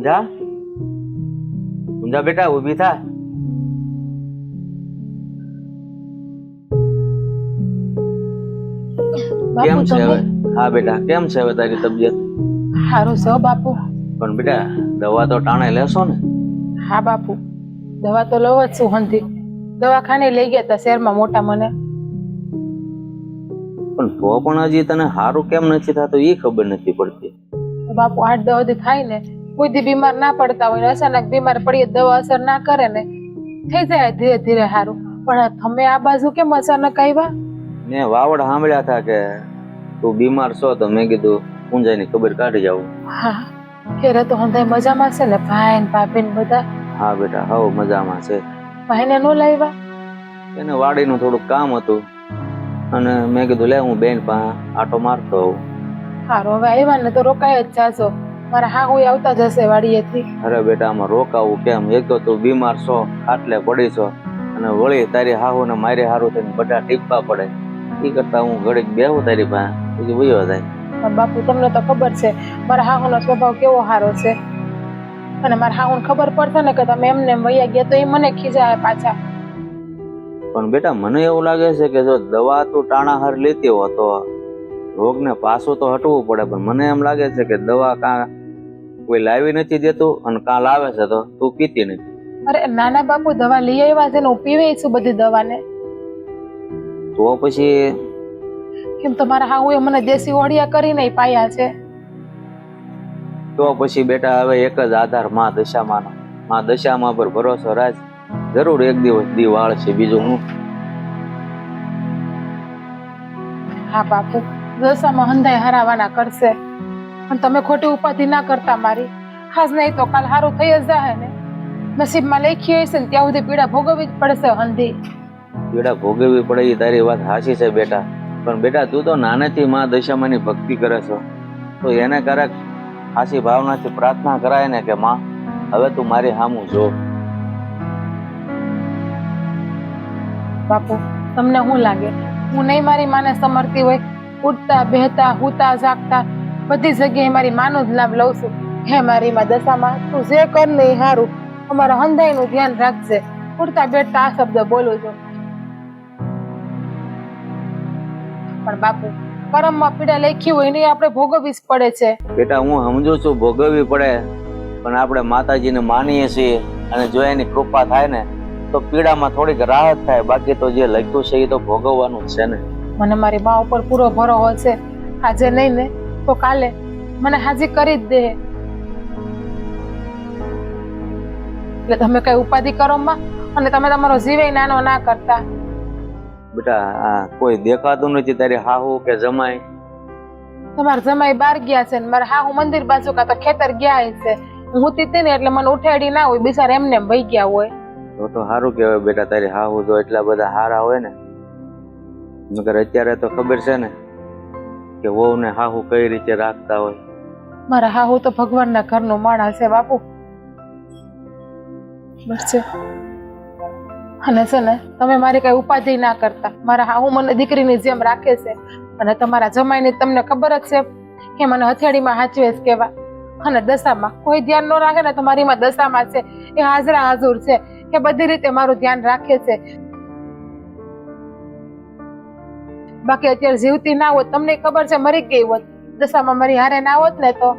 ઊંઝા ઊંઝા બેટા ઊભી થા. કેમ બાપુ છે હવે? તમે હા બેટા, કેમ છે હવે તારી તબિયત? સારું છો બાપુ? પણ બેટા દવા તો ટાણે લેશો ને? હા બાપુ, દવા તો લઉં જ છું હંધી. દવાખાને લઈ ગયા તા શહેરમાં મોટા મને. પણ તો પણ હજી તને સારું કેમ નથી થતું એ ખબર નથી પડતી. બાપુ 8-10 દી થાય ને, કોઈ દી બીમાર ના પડતા હોય ને અચાનક બીમાર પડીએ દવા અસર ના કરે ને થઈ જાય ધીરે ધીરે સારું. પણ તમે આ બાજુ કેમ અચાનક આવ્યા? મેં વાવડ સાંભળ્યા હતા કે તું બીમાર છો તો મેં કીધું ઊંઝાની ખબર કાઢી જાઉં. હા, ઘેરે તો હંધાય મજામાં છે ને? ભાઈ ને ભાભી ને બધા? હા બેટા હવ મજામાં છે. ભાઈને નો લાવ્યા? એને વાડીનું થોડુંક કામ હતું અને મેં કીધું લે હું બેન પાસે આટો મારતો હોઉં. હારું, હવે આવ્યા ને તો રોકાય જ જાજો. મારા હાહુ આવતા જશે વાડીએથી. અરે બેટા આમાં રોકાવું કેમ? એક તો તું બીમાર છો, ખાટલે પડી છો અને વળી તારી હાહુ ને મારી હારું થઈને બધા ટીપા પડે. એ કરતા હું ઘડીક બેહું તારી પાસે પછી વયો જાય. પણ બાપુ તમને તો ખબર છે મારા હાહુનો સ્વભાવ કેવો સારો છે. અને મારા હાહુને ખબર પડશે ને કે તમે એમને વૈયા ગયા તો એ મને ખીજાય પાછા. પણ બેટા મને એવું લાગે છે કે જો દવા તું ટાણાહાર લેતી હો તો રોગને પાછું તો હટવું પડે. પણ મને એમ લાગે છે કે દવા કાં કોઈ લાવી નથી દેતું અને કાં લાવે છે તો તું પીતી નથી. અરે નાના બાપુ, દવા લઈ આવ્યા છે ને હું પીવે છું બધી દવાને. તો પછી કેમ તમારા હાહુએ મને દેશી ઓળિયા કરીને પાયા છે. તો પછી બેટા હવે એક જ આધાર માં દશામાંનો. માં દશામાં પર ભરોસો રાખ, જરૂર એક દિવસ દી વાળશે. બીજું હું. હા બાપુ, દશામાં હંધાય હરાવાના કરશે. પણ તમે ખોટી ઉપાધિ ના કરતા મારી. હાજ નહીં તો કાલ હારું થઈ જ જાય ને. નસીબમાં લખી હશે ને ત્યાં સુધી પીડા ભોગવવી જ પડશે હંધી. પીડા ભોગવવી પડે એ તારી વાત સાચી છે બેટા. પણ બેટા તું તો નાનેથી માં દશામાની ભક્તિ કરે છો તો એને ક્યારેક સાચી ભાવનાથી પ્રાર્થના કરાય ને કે માં હવે તું મારી સામું જો. બાપુ તમને શું લાગે હું નહીં મારી માને સમરતી હોય? ઉઠતા બેહતા હુતા જાગતા બધી જગ્યાએ મારી માનો જ લાભ લઉં છું. હે મારી માં દશામાં, તું જે કર ને એ સારું. અમારા હંધાઈ નું ધ્યાન રાખજે. ઉઠતા બેઠતા આ શબ્દ બોલું છું. પણ બાપુ કરમમાં પીડા લખી હોય ને આપણે ભોગવવી જ પડે છે. બેટા હું સમજુ છું ભોગવવી પડે, પણ આપણે માતાજીને માનીએ છીએ અને જો એની કૃપા થાય ને તો પીડામાં થોડીક રાહત થાય. બાકી તો જે લખ્યું છે એ તો ભોગવવાનું જ છે ને. મને મારી મા ઉપર પૂરો ભરોસો છે. આજે નહીં ને તો કાલે મને હાજી કરી જ દે. એટલે તમે કઈ ઉપાધિ કરો માં અને તમે તમારો જીવે નાનો ના કરતા. બેટા આ કોઈ દેખાતું નથી તારી હાહુ કે જમાઈ? તમારા જમાઈ બહાર ગયા છે ને મારા હાહુ મંદિર બાજુ કા તો ખેતર ગયા છે. હું તીતી ને એટલે મને ઉઠાડી ના હોય, બિચારા એમને એમ વહી ગયા હોય. તો સારું કહેવાય બેટા. તારી હાહુ તો એટલા બધા હારા હોય ને. મગર અત્યારે તો ખબર છે ને કે વહુ ને હાહુ કઈ રીતે રાખતા હોય. મારા હાહુ તો ભગવાનના ઘરનો માણસ છે બાપુ. બસ છે. અને છે ને તમે મારી કઈ ઉપાધિ ના કરતા. મારા હાહુ મને દીકરીની જેમ રાખે છે. અને તમારા જમાઈની તમને ખબર જ છે કે મને હથેળીમાં હાચવે જ કેવા. અને દશામાં કોઈ ધ્યાન ન રાખે ને તો મારી માં દશામાં છે એ હાજરા હાજર છે કે બધી રીતે મારું ધ્યાન રાખે છે. બાકી અત્યારે જીવતી ના હોત, તમને ખબર છે મરી ગઈ હોત. દશામાં મારી હારે ના હોત ને તો.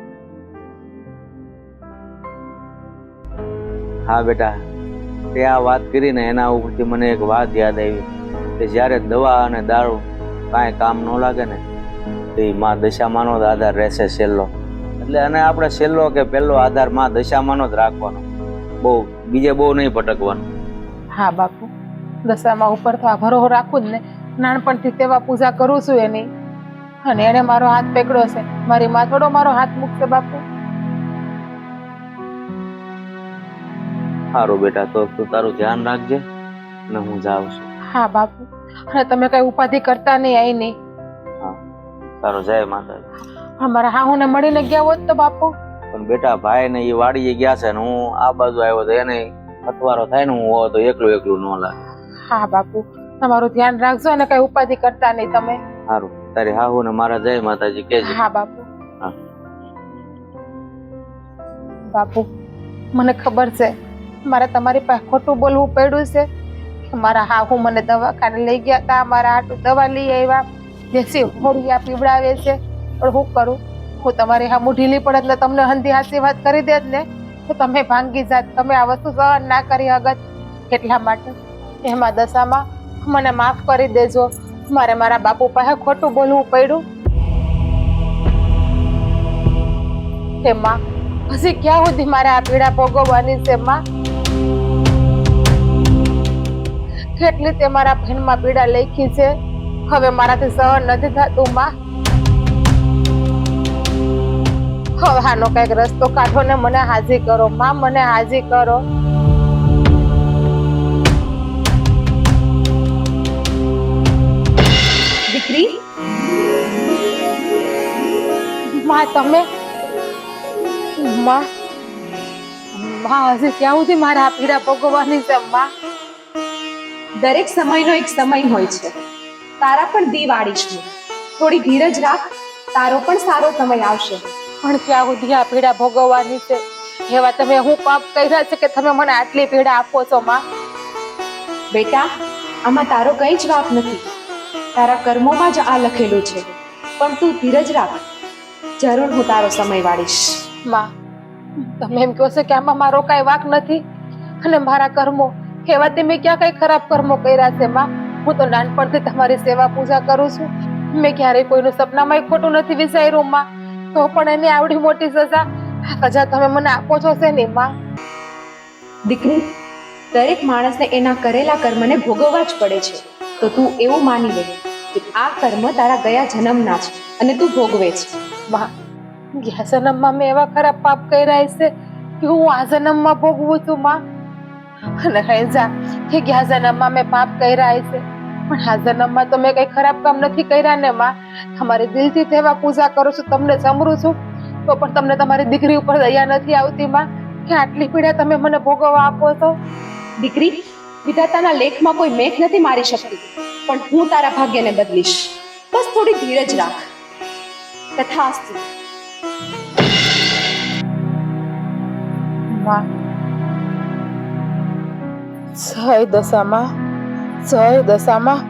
હા બેટા, તે આ વાત કરીને એના ઉપરથી મને એક વાત યાદ આવી કે જ્યારે દવા અને દારૂ કાંઈ કામ ન લાગે ને તો એ માં દશામાંનો જ આધાર રહેશે છેલ્લો. એટલે અને આપણે છેલ્લો કે પહેલો આધાર માં દશામાંનો જ રાખવાનો. બીજે બહુ નહીં ભટકવાનું. હા બાપુ, દશામાં ઉપર તો આ ભરોસો રાખું જ ને. નાનપણથી તેવા પૂજા કરું છું એની. અને એને મારો હાથ પકડ્યો છે. મારી માં થોડો મારો હાથ મૂકશે બાપુ. સારું બેટા, તો તું તારું ધ્યાન રાખજે અને હું જાઉં છું. હા બાપુ, અને તમે કઈ ઉપાધિ કરતા નહીં આઈ નહીં. હા સારું, જય માતાજી. અમારા હાહુને મળીને ગયા હોત તો બાપુ. પણ બેટા ભાઈ ને એ વાડીએ ગયા છે ને હું આ બાજુ આવ્યો તો એને અથવારો થાય ને હું હોવ તો એકલું એકલું ન લાગે. હા બાપુ, તમારું ધ્યાન રાખજો અને કઈ ઉપાધિ કરતા નહીં તમે. સારું, તારી હાહુ ને મારા જય માતાજી કહેજે. હા બાપુ. હા. બાપુ, મને ખબર છે મારે તમારી પાસે ખોટું બોલવું પડ્યું છે કે મારા હાહુ મને દવાખાને લઈ ગયા હતા, મારા હાટુ દવા લઈ આવ્યા, દેશી હોળિયા પીવડાવે છે. પણ હું કરું? હું તમારી હામું ઢીલી પડે એટલે તમને હંધી હાસી વાત કરી દે જ ને, તો તમે ભાંગી જાત, તમે આ વસ્તુ સહન ના કરી હગત. એટલા માટે એમાં દશામાં મને માફ કરી દેજો. મારે મારા બાપુ પાસે ખોટું બોલવું પડ્યું. હે માં, હજી ક્યાં સુધી મારે આ પીડા ભોગવવાની છે માં? કેટલી તે મારા બહેનમાં પીડા લખી છે, હવે મારાથી સહન નથી થતું માં. હવે આનો કઈક રસ્તો કાઢો ને મને હાજી કરો માં, મને હાજી કરો. દીકરી, માં તમે માં હજી ક્યાં સુધી મારે આ પીડા ભોગવવાની છે માં? દરેક સમયનો એક સમય હોય છે. તારા પણ દી વાળીશ હું. થોડી ધીરજ રાખ, તારો પણ સારો સમય આવશે. પણ ક્યાં સુધી આ પીડા ભોગવવાની છે? એવા તમે હું પાપ કર્યા છે કે તમે મને આટલી પીડા આપો છો માં? બેટા, આમાં તારો કઈ જ વાંક નથી. તારા કર્મોમાં જ આ લખેલું છે. પણ તું ધીરજ રાખ, જરૂર હું તારો સમય વાળીશ. માં, તમે એમ કહો છો કે આમાં મારો કાંઈ વાંક નથી? અને મારા કર્મો એવા તમે ક્યાં કઈ ખરાબ કર્મો કર્યા છે માં? હું તો નાનપણથી તમારી સેવા પૂજા કરું છું. મેં ક્યારેય કોઈનું સપનામાં ખોટું નથી વિચાર્યું માં. તો પણ એની આવડી મોટી સજા તમે મને આપો છો છે ને માં? દીકરી, દરેક માણસને એના કરેલા કર્મને ભોગવવા જ પડે છે. તો તું એવું માની લે કે આ કર્મ તારા ગયા જન્મના છે અને તું ભોગવે છે. માં, ગયા જન્મમાં મેં એવા ખરાબ પાપ કર્યા છે કે હું આ જન્મમાં ભોગવું છું માં. અને હૈજા કે ગયા જન્મમાં મેં પાપ કર્યા છે, પણ આ જન્મમાં તો મેં કઈ ખરાબ કામ નથી કર્યા ને માં. તમારી દિલથી સેવા પૂજા કરું છું, તમને સમરું છું, તો પણ તમને તમારી દીકરી ઉપર દયા નથી આવતી માં કે આટલી પીડા તમે મને ભોગવવા આપો છો? દીકરી, વિધાતાના લેખમાં કોઈ મેઘ નથી મારી શકતી, પણ હું તારા ભાગ્યને બદલીશ. બસ થોડી ધીરજ રાખ. તથાસ્તુ. માં, જય દશામાં, જય દશામાં.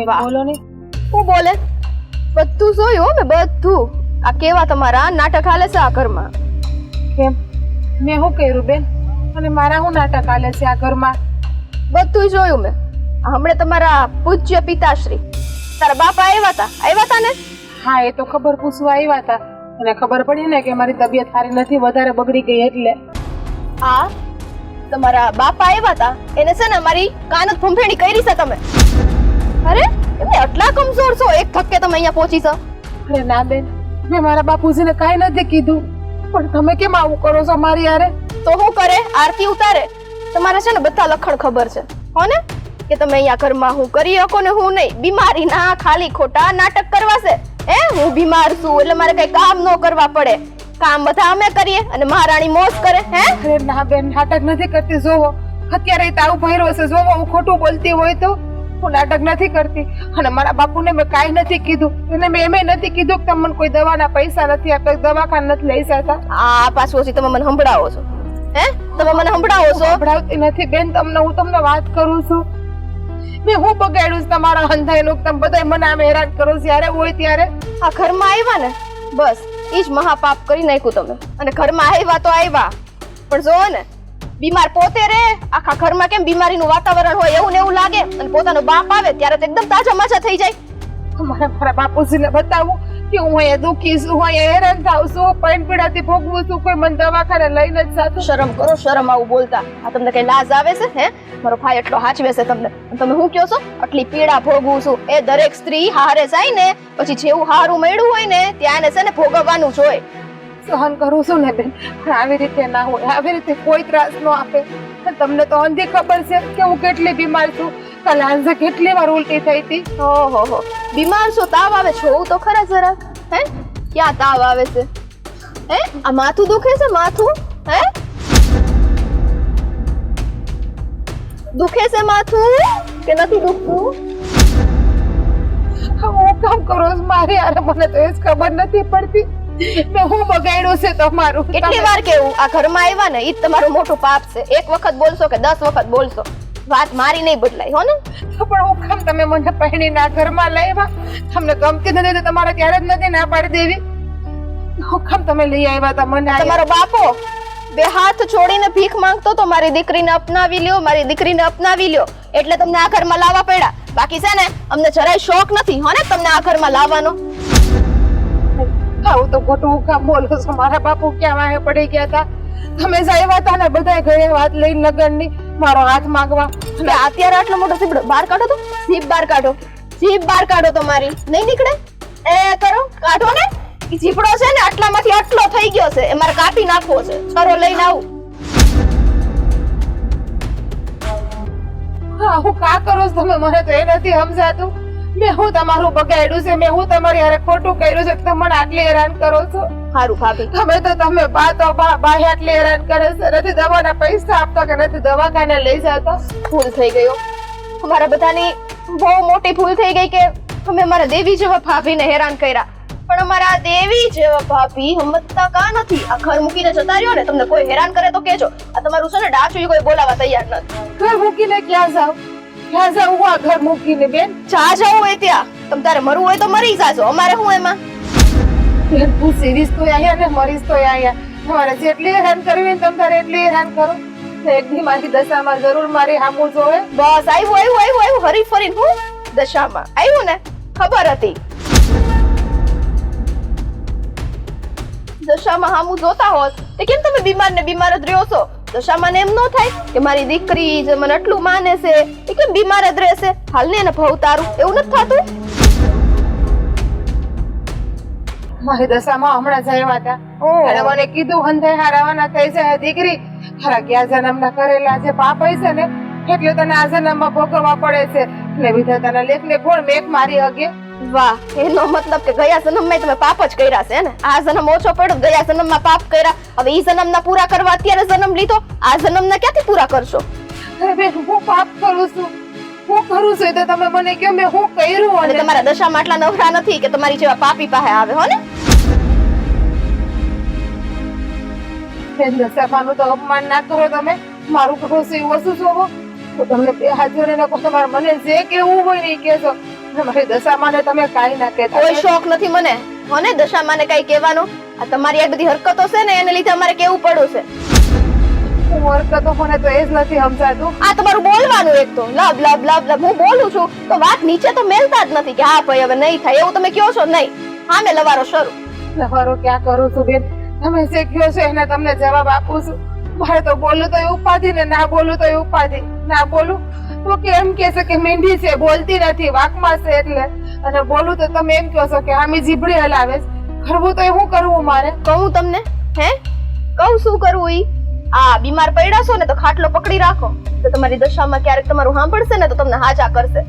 બોલો ને. હું બોલે? બધું જોયું મેં, બધું. આ કેવા તમારા નાટક હાલે છે આ ઘરમાં? કેમ, મેં શું કર્યું બેન? અને મારા શું નાટક હાલે છે આ ઘરમાં? બધું જોયું મેં. હમણાં તમારા પૂજ્ય પિતાશ્રી તારા બાપા આવ્યા હતા ને? હા, એ તો ખબર પૂછવા આવ્યા હતા. અને ખબર પડી ને કે મારી તબિયત સારી નથી, વધારે બગડી ગઈ એટલે. હા, તમારા બાપા આવ્યા હતા, એને છે ને મારી કાન જ ફૂંફેણી કરી છે તમે. અરે એમને આટલા કમજોર છો, એક થકે તમે અહીંયા પહોંચી છો? અરે ના બેન, મેં મારા બાપુજીને કાંઈ નથી કીધું, પણ તમે કેમ આવું કરો છો મારી યારે? તો હું કરે? આરતી ઉતારે. તમારે છે ને બધા લખણ ખબર છે હો ને, કે તમે અહીંયા ઘરમાં હું કરી શકો ને હું નહીં. બીમારી ના ખાલી ખોટા નાટક કરવા છે. હું બીમાર છું એટલે મારે કઈ કામ ન કરવા પડે. કામ બધા અમે કરીએ અને મહારાણી મોજ કરે. અરે ના બેન, નાટક નથી કરતી. જોવો અત્યારે તાવ ભર્યો છે, જોવો હું ખોટું બોલતી હોય તો. હું નાટક નથી કરતી. અને મારા બાપુને મેં કાંઈ નથી કીધું, એને મેં એમ નથી કીધું કે તમને કોઈ દવાના પૈસા નથી આપતા, દવાખાને નથી લઈ જતા. આ પાછું તમે મને સંભળાવો છો? તમે મને સંભળાવો છો? સંભળાવતી નથી બેન, હું તમને વાત કરું છું. મેં હું બગાડ્યું છે તમારા હંધાઈનું? તમે બધા મને આમ હેરાન કરો છો જ્યારે હોય ત્યારે. આ ઘરમાં આવ્યા ને, બસ ઈ જ મહાપાપ કરી નાખ્યું તમે. અને ઘરમાં આવ્યા તો આવ્યા, પણ જોવો ને બીમાર પોતે રે, આખા ઘરમાં કેમ બીમારીનું વાતાવરણ હોય એવું ને એવું લાગે. અને પોતાનો બાપ આવે ત્યારે તો એકદમ તાજા માજા થઈ જાય. મારા બાપુજીને બતાવું કે હું અહીંયા દુખી છું, હું અહીંયા હેરાન થાઉં છું, પાણી પીડાથી ભોગવું છું, કોઈ મને દવાખાને લઈને જ જાતું. શરમ કરો, શરમ આવું બોલતા. આ તમને કઈ લાજ આવે છે? મારો ભાઈ એટલો હાચવે છે તમને, તમે શું કહો છો? આટલી પીડા ભોગવું છું. એ દરેક સ્ત્રી હારે જાય ને પછી જેવું હારું મળ્યું હોય ને ત્યાં છે ને ભોગવવાનું જ હોય. સહન કરું છું ને બેન, પણ આવી રીતે ના હોય, આવી રીતે કોઈ ત્રાસ ન આપે. તમને તો અંધી ખબર છે કે હું કેટલી બીમાર છું. કાલે હાંજે કેટલી વાર ઉલટી થઈ હતી. ઓહો, બીમાર છો? તાવ આવે? જોવું તો ખરા જરાક. ક્યાં તાવ આવે છે? આ માથું દુખે છે? માથું દુખે છે માથું કે નથી દુખતું? હું કામ કરો છો મારી યાર, મને તો એ જ ખબર નથી પડતી મેં હું બગાડ્યું છે તમારું. કેટલી વાર કેવું આ ઘરમાં આવ્યા ને ઈ જ તમારું મોટું પાપ છે. એક વખત બોલશો કે 10 વખત બોલશો, વાત મારી નહીં બદલાય હો ને. પણ હું કામ તમે મને પહેરીને આ ઘરમાં લાવ્યા? તમને ગમતી નથી તો તમારે ત્યારે જ નથી ના પાડી દેવી. હું કામ તમે લઈ આવ્યા હતા મને? તમારો બાપો બે હાથ છોડીને ભીખ માંગતો તો મારી દીકરીને અપનાવી લ્યો, મારી દીકરીને અપનાવી લ્યો, એટલે તમને આ ઘરમાં લાવવા પડ્યા. બાકી છે ને અમને જરાય શોખ નથી હો ને તમને આ ઘરમાં લાવવાનો. આવું તો ખોટું હું કામ બોલો છો? મારા બાપુ ક્યાં વાહે પડી ગયા હતા? તમે જ આવ્યા હતા ને બધા ઘરે વાત લઈને લગનની મારો હાથ માંગવા. એટલે અત્યારે આટલો મોટો જીભ બહાર કાઢો તો, જીભ બહાર કાઢો, જીભ બહાર કાઢો. તમારી નહીં નીકળે એ કરો, કાઢો ને. ઈ જીભડો છે ને આટલામાંથી આટલો થઈ ગયો છે, એ મારે કાપી નાખવો છે. છરો લઈને આવું. હા હું કા કરો છો તમે? મને તો એ નથી સમજાતું. મેં હું તમારું બગાડ્યું છે, મેં હું તમારી હારે ખોટું કર્યું છે, તમે મને આટલી હેરાન કરો છો. હારું ભાભી, તમે બાહ્ય આટલી હેરાન કરે છે. નથી દવાના પૈસા આપતા કે નથી દવાખાને લઈ જતા. ભૂલ થઈ ગયો. અમારા બધાની બહુ મોટી ભૂલ થઈ ગઈ કે અમે અમારા દેવી જેવા ભાભીને હેરાન કર્યા. પણ અમારા દેવી જેવા ભાભી સમજતા કા નથી. આ ઘર મૂકીને જતા રહ્યો ને, તમને કોઈ હેરાન કરે તો કેજો. આ તમારું છે ને ડાચું કોઈ બોલાવા તૈયાર નથી. ઘર મૂકીને ક્યાં જાવ? ક્યાં જાવ હું આ ઘર મૂકીને? બેન જ્યાં જવું હોય ત્યાં. તમ તારે મરવું હોય તો મરી જાજો, અમારે શું એમાં? બેન તું સીરીઝ તો અહીંયા ને મરીશ તો અહીંયા. તમારે જેટલી હેરાન કરવી ને તમે તારે એટલી હેરાન કરો. એક દી મારી દશામાં જરૂર મારી હામું જોવે. બસ આવ્યું હરી ફરીને હું દશામાં આવ્યું ને, ખબર હતી. દશામાં હામું જોતા હોત તો કેમ તમે બીમાર ને બીમાર જ રહ્યો છો? દશામાં ને એમ ન થાય કે મારી દીકરી જે મને આટલું માને છે એ કેમ બીમાર જ રહેશે? હાલ ને એને ભવ તારું, એવું નથી થતું? મારી દશામાં હમણાં જ આવ્યા હતા. અને મને કીધું હંધાઈ હારાવાના થઈ જાય દીકરી. ખરા ગયા જન્મના કરેલા જે પાપ હોય છે ને એટલે તને આ જન્મમાં ભોગવવા પડે છે. ને વિધાતાના લેખને કોણ મેઘ મારી હગે? વાહ, એનો મતલબ કે ગયા જન્મમાં તમે પાપ જ કર્યા છે ને. આ જન્મ ઓછો પડ્યો, ગયા જન્મમાં પાપ કર્યા. હવે ઈ જન્મના પૂરા કરવા અત્યારે જન્મ લીધો, આ જન્મના ક્યાંથી પૂરા કરશો? અરે બેન હું પાપ કરું છું, હું કરું છું તો તમે મને કહો મેં હું કર્યું? અને તમારા દશામાં આટલા નવરા નથી કે તમારી જેવા પાપી પાસે આવે હો ને. બેન દશામાનું તો અપમાન ના કરો તમે. મારું કહો છો એવું વસ્તુ જોવો તો તમને બે હાથ જોડીને કહો તમારે મને જે કેવું હોય ને એ કહેજો. મારી દશામાને તમે કાંઈ ના કહેતા. કોઈ શોખ નથી મને હો ને દશામાને કઈ કહેવાનો. આ તમારી આ બધી હરકતો છે ને એને લીધે અમારે કેવું પડ્યું છે. હરકતો મને તો એ જ નથી સમજાતું. આ તમારું બોલવાનું એક તો લબ લબ લબ લબ. હું બોલું છું તો વાત નીચે તો મેલતા જ નથી કે હા ભાઈ હવે નહીં થાય એવું તમે કહો છો. નહીં, હા મેં લવારો શરૂ. લવારો ક્યાં કરું છું બેન? તમે જે કહો છો એને તમને જવાબ આપું છું. મારે તો બોલું તો એ ઉપાધિ ને ના બોલું તો એ ઉપાધિ. ના બોલું તો કેમ કે છે કે મીંડી છે, બોલતી નથી, વાકમાં છે એટલે. અને બોલું તો તમે એમ કહો છો કે આમી જીભડી હલાવે. કરવું તો એ શું કરવું મારે? કહું તમને હે કહું શું કરવું? ઈ આ બીમાર પડ્યા છો ને તો ખાટલો પકડી રાખો. તો તમારી દશામાં ક્યારેક તમારું સાંભળશે ને તો તમને હાજા કરશે.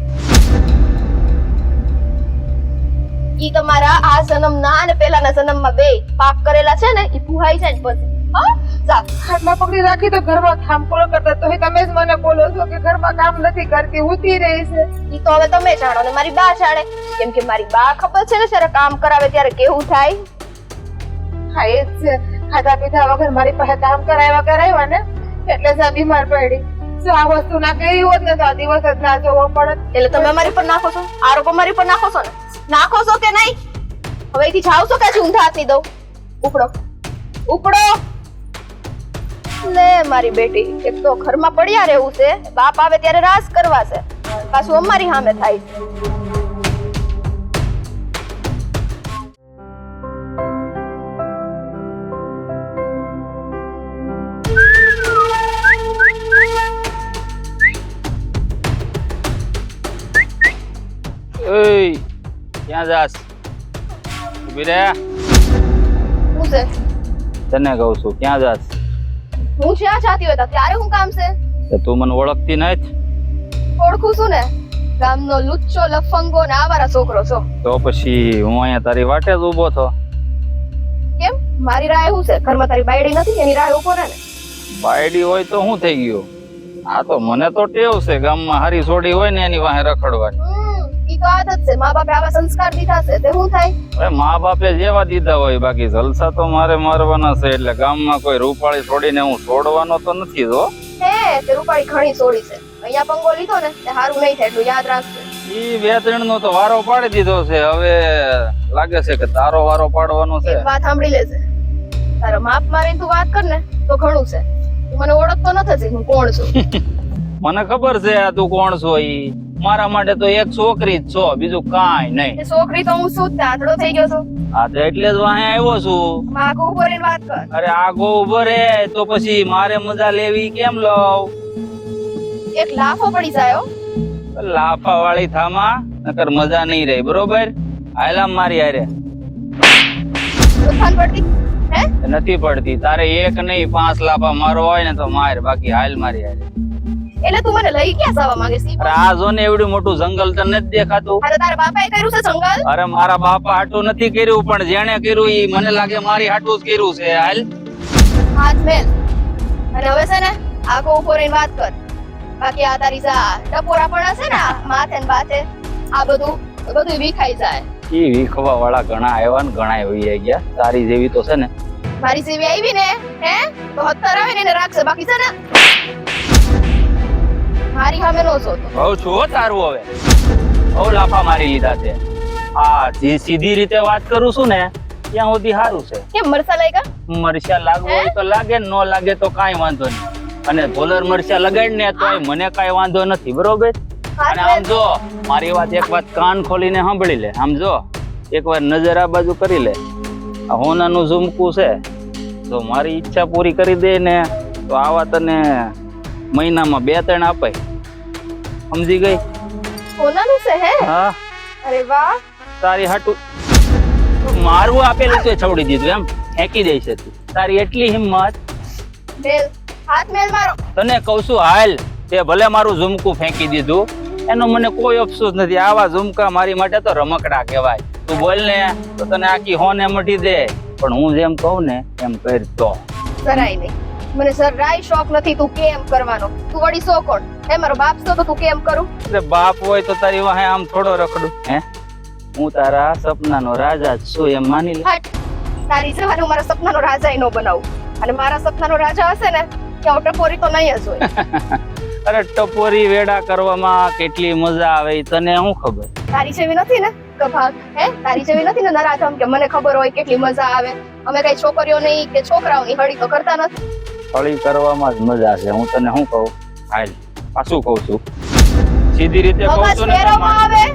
ઈ તમારા આ જન્મના અને પેલાના જન્મમાં બે પાપ કરેલા છે ને ઈ પુહાઈ જાય પછી. હા જા. ખાટલા પકડી રાખી તો ઘરમાં કામ કોણ કરતા? તો તમે જ મને બોલો છો કે ઘરમાં કામ નથી કરતી, ઊતી રહી છે. ઈ તો હવે તમે જાણો ને મારી બા જાણે. કેમ કે મારી બા ખબર છે ને જ્યારે કામ કરાવે ત્યારે કેવું થાય. હા એ જ છે. ખાધા પીધા વગર મારી પાસે કામ કરાવ્યા ને એટલે જ આ બીમાર પડી. જો આ વસ્તુ ના કરી હોત ને તો આ દિવસ જ ના જોવો પડત. એટલે તમે અમારી પર નાખો છો, આરોપ અમારી પર નાખો છો ને? નાખો છો કે નહીં? હવે અહીંથી જાવ છો કે ઊંધા હાથ ની દઉં? ઉપડો ઉપડો. લે મારી બેટી, એક તો ઘરમાં પડ્યા રહેવું છે, બાપ આવે ત્યારે રાસ કરવા છે, પાછું અમારી સામે થાય છે. ઓય ક્યાં જાસ? ઊભી રે. શું છે? તને કહું છું ક્યાં જાસ? હું જ્યાં જાતી હોય ત્યારે હું કામ છે? તો તું મને ઓળખતી નથી? ઓળખું છું ને, ગામનો લુચ્ચો લફંગો ને આવારા છોકરો છો. તો પછી હું અહીંયા તારી વાટે જ ઊભો છો. કેમ મારી રાહ એવું છે? ઘરમાં તારી બાયડી નથી એની રાહ ઉભો રહે ને? બાયડી હોય તો શું થઈ ગયું? આ તો મને તો ટેવ છે ગામમાં હારી છોડી હોય ને એની વાહે રખડવાની. ઈ તો આદત છે. મા બાપે આવા સંસ્કાર દીધા છે તે શું થાય? અરે મા બાપે જેવા દીધા હોય, બાકી જલસા તો મારે મારવાના છે. એટલે ગામમાં કોઈ રૂપાળી છોડીને હું છોડવાનો તો નથી જો. હે તે રૂપાળી ઘણી છોડી છે. અહીંયા પંગો લીધો ને તે સારું નહીં થાય એટલું યાદ રાખજો. ઈ બે ત્રણ નો તો વારો પાડી દીધો છે. હવે લાગે છે કે તારો વારો પાડવાનો છે. એક વાત સાંભળી લેજે. તારો માપ મારીને તું વાત કર ને તો ઘણું છે. તું મને ઓળખતો નથી હું કોણ છું. મને ખબર છે આ તું કોણ છો. ઈ મારા માટે તો એક છોકરી જ છો, બીજું કાંઈ નહીં. એ છોકરી તો હું શું આંધળો થઈ ગયો છું. હા તો એટલે જ વાહે આવ્યો છું. માગો ઉભો રહીને વાત કર. અરે આગો ઉભો રે તો પછી મારે મજા લેવી કેમ લઉં? એક લાફો પડી જાય હો. લાફા વાળી થામા નકર મજા નહીં રહી. બરોબર? હાલામ મારી હારે તોફાન પડતી હે નથી પડતી. તારે એક નહીં 5 લાફા મારો હોય ને તો માર, બાકી હાલ મારી હારે. એટલે તું મને લઈ ક્યાં જવા માંગે છે? અરે આ જો ને એવડું મોટું જંગલ તને નથી દેખાતું? અરે તારા બાપાએ કર્યું છે જંગલ? અરે મારા બાપા હાટું નથી કર્યું, પણ જેણે કર્યું ઈ મને લાગે મારી હાટું જ કર્યું છે. હાલ હાથ મેલ. અને હવે છે ને આખો ઉભો રહીને વાત કર. બાકી આ તારી ટપોરા પણ હશે ને માથે ને બાથે આ બધું વિખાઈ જાય. ઈ વીખવા વાળા ઘણા આવ્યા ને ઘણા વહી ગયા. તારી જેવી તો છે ને મારી સેવી આવી ને હે તો હત્તર આવે ને એને રાખશે. બાકી છે ને મારી સામે નો સોતો. બહુ છું તારું. હવે બહુ લાફા મારી લીધા છે. આ જે સીધી રીતે વાત કરું છું ને ત્યાં સુધી સારું છે. કેમ મરસા લાગ્યા? મરચા લાગવું હોય તો લાગે, ન લાગે તો કાંઈ વાંધો નહીં. અને ભોલર મરચા લગાડ ને તો મને કાંઈ વાંધો નથી. બરોબર? અને આમ જો મારી એક વાત કાન ખોલીને સાંભળી લે. આમ જો એકવાર નજર આ બાજુ કરી લે. આ હોનાનું ઝુમકું છે, તો મારી ઈચ્છા પૂરી કરી દે ને તો આવા તને મહિનામાં 2-3 અપાય. સમજી ગઈ? સોનાનું છે હે? હા. અરે વાહ. તારી હાટું મારું આપેલું તો છોડી દીધું, એમ ફેંકી દે છે તું. તારી એટલી હિંમત? મેલ હાથ મેલ મારો. તને કહું છું હાલ, તે ભલે મારું ઝુમકું ફેંકી દીધું, એનો મને કોઈ અફસોસ નથી. આવા ઝુમકા મારી માટે તો રમકડા કહેવાય. તું બોલ ને તો તને આખી હોને મટી દે, પણ હું જેમ કહું ને એમ કરતો. જરાય નહીં. મને જરાય શોખ નથી તું કેમ કરવાનો. તું વળી સો કોણ? હે મારો બાપ છો તો તું કેમ કરું? એટલે બાપ હોય તો તારી વાહે આમ થોડો રખડું? હે હું તારા સપનાનો રાજા જ છું એમ માની લે. હટ. તારી જવાને હું મારા સપનાનો રાજા ય ન બનાવું. અને મારા સપનાનો રાજા હશે ને ત્યાં ટપોરી તો નહીં જ હોય. અરે ટપોરી વેડા કરવામાં કેટલી મજા આવે ઈ તને શું ખબર? તારી જેવી નથી ને કભાગ. હે તારી જેવી નથી ને નરાધમ કે મને ખબર હોય કેટલી મજા આવે. અમે કઈ છોકરીઓ નહીં કે છોકરાઓની હળી તો કરતા નથી. હળી કરવામાં જ મજા છે. હું તને શું કહું? હાલ પાછું કહું છું, સીધી રીતે કહું મગજ છું ને ફેરવવામાં આવે.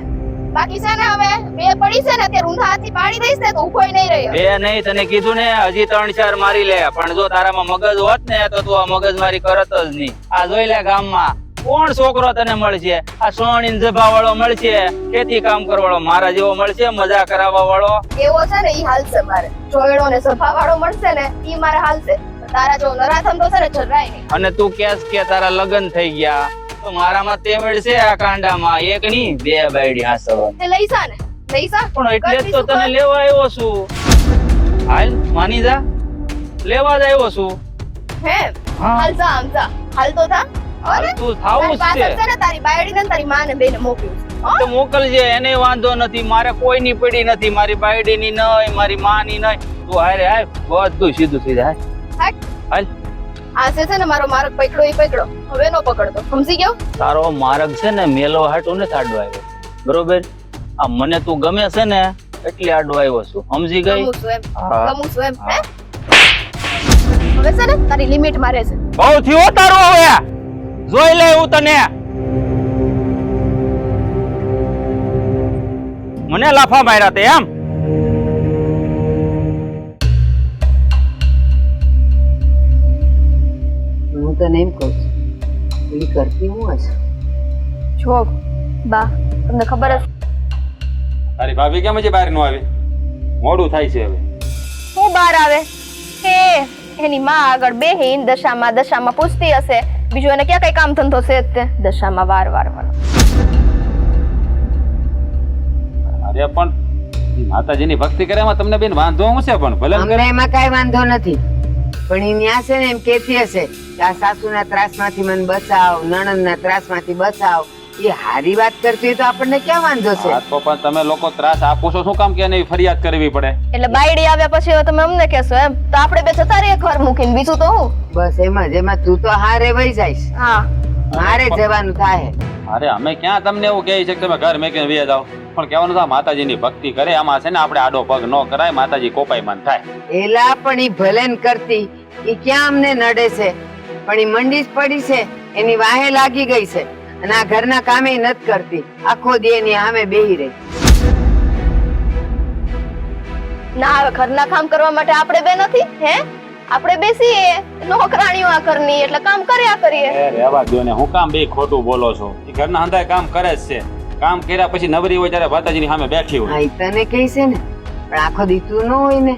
બાકી છે ને હવે બે પડી છે ને તે રૂંધા હાથથી પાડી દઈશ ને તો ઉભોય નહીં રહ્યો. બે નહીં, તને કીધું ને હજી 3-4 મારી લે. પણ જો તારામાં મગજ હોત ને તો તું આ મગજ મારી કરત જ નહીં. આ જોઈ લે ગામમાં કોણ છોકરો તને મળશે? આ સોણીન જભા વાળો મળશે, ખેતી કામ કરવાળો મારા જેવો મળશે, મજા કરાવવા વાળો. એવો છે ને ઈ હાલશે મારે. જોયડો ને સભા વાળો મળશે ને ઈ મારે હાલશે. તારા જો નરાધમ તો છે ને જરાય નહીં. અને તું કેસ કે તારા લગ્ન થઈ ગયા તો મારામાં તેવડ છે આ કાંડામાં એક નહીં 2 બાયડી હાસવા. તે લઈસા ને લઈસા. પણ એટલે જ તો તને લેવા આવ્યો છું. હાલ માની જા, લેવા જ આવ્યો છું. હે હા. હાલ જા આમ જા. હાલ તો થા. હાલ તું થાવું જ પાછળ છે. છે ને તારી બાયડી ને તારી માને બેને મોકલું છું. હો? તો મોકલજે, એને વાંધો નથી. મારે કોઈની પડી નથી, મારી બાયડીની નહીં, મારી માની નહીં. તું હારે હાલ, બધું સીધું સીધું હાલ. હટ. હાલ. આ છે ને મારો માર્ગ પકડો ઈ પકડો. હવે નો પકડતો. સમજી ગયો? તારો માર્ગ છે ને મેલો હાટું ને આડો આવ્યો. બરોબર? આ મને તું ગમે છે ને એટલે આડો આવ્યો છું. સમજી ગઈ? ગમું છું એમ. હા. ગમું છું એમ. હે હવે છે ને તારી લિમિટ મારે છે. બહુ થયો તારો. હવે જોઈ લે હું તને. મને લાફા માર્યા તે એમ? હું તને એમ કહું છું, પેલી કરતી હું હશે. જો બા તમને ખબર હશે તારી ભાભી કેમ હજી બહાર નો આવી? મોડું થાય છે હવે. હું બહાર આવે કે એની માં આગળ બેહીન દશામાં પૂછતી હશે. બીજું એને ક્યાં કઈ કામ ધંધો છે જ તે દશામાં વાર અરે પણ માતાજીની ભક્તિ કરે એમાં તમને બેન વાંધો શું છે? પણ ભલે ને અમને કરે. એમાં કઈ વાંધો નથી. પણ ઈ ન્યા છે ને એમ કહેતી હશે કે આ સાસુના ત્રાસમાંથી મને બચાવ, નણંદના ત્રાસમાંથી બચાવ. એ હારી વાત કરતી હોય તો આપણને ક્યાં વાંધો છે? હા તો પણ તમે લોકો ત્રાસ આપો છો શું કામ કે એની ફરિયાદ કરવી પડે? એટલે બાયડી આવ્યા પછી હવે તમે અમને કહેશો એમ? તો આપણે બે જતા રહીએ ઘર મૂકીને, બીજું તો હું. બસ એમાં તું તો હારે વહી જઈશ, હા, મારે જવાનું થાય. અરે અમે ક્યાં તમને એવું કહે છે કે તમે ઘર મેકીને વહી જાઓ? પણ કહેવાનું તો માતાજીની ભક્તિ કરે, આમાં છે ને આપણે આડો પગ ન કરાય, માતાજી કોપાયમાન થાય. એલા પણ ઈ ભલે ન કરતી, ઈ ક્યાં અમને નડે છે? પણ ઈ મંડી જ પડી છે, એની વાહે લાગી ગઈ છે અને આ ઘરના કામે નથી કરતી, આખો દી એની સામે બેહી રહી. ના હવે ઘરના કામ કરવા માટે આપણે બે નથી હે? આપણે બેસીએ નોકરાણીઓ આ ઘરની, એટલે કામ કર્યા કરીએ. એ રહેવા દો ને, હું કામ બે ખોટું બોલો છો? એ ઘરના હંધાય કામ કરે જ છે. કામ કર્યા પછી નવરી હોય ત્યારે માતાજીની સામે બેઠી હોય. હા ઈ તને કહી છે ને, પણ આખો દી તું ન હોય ને,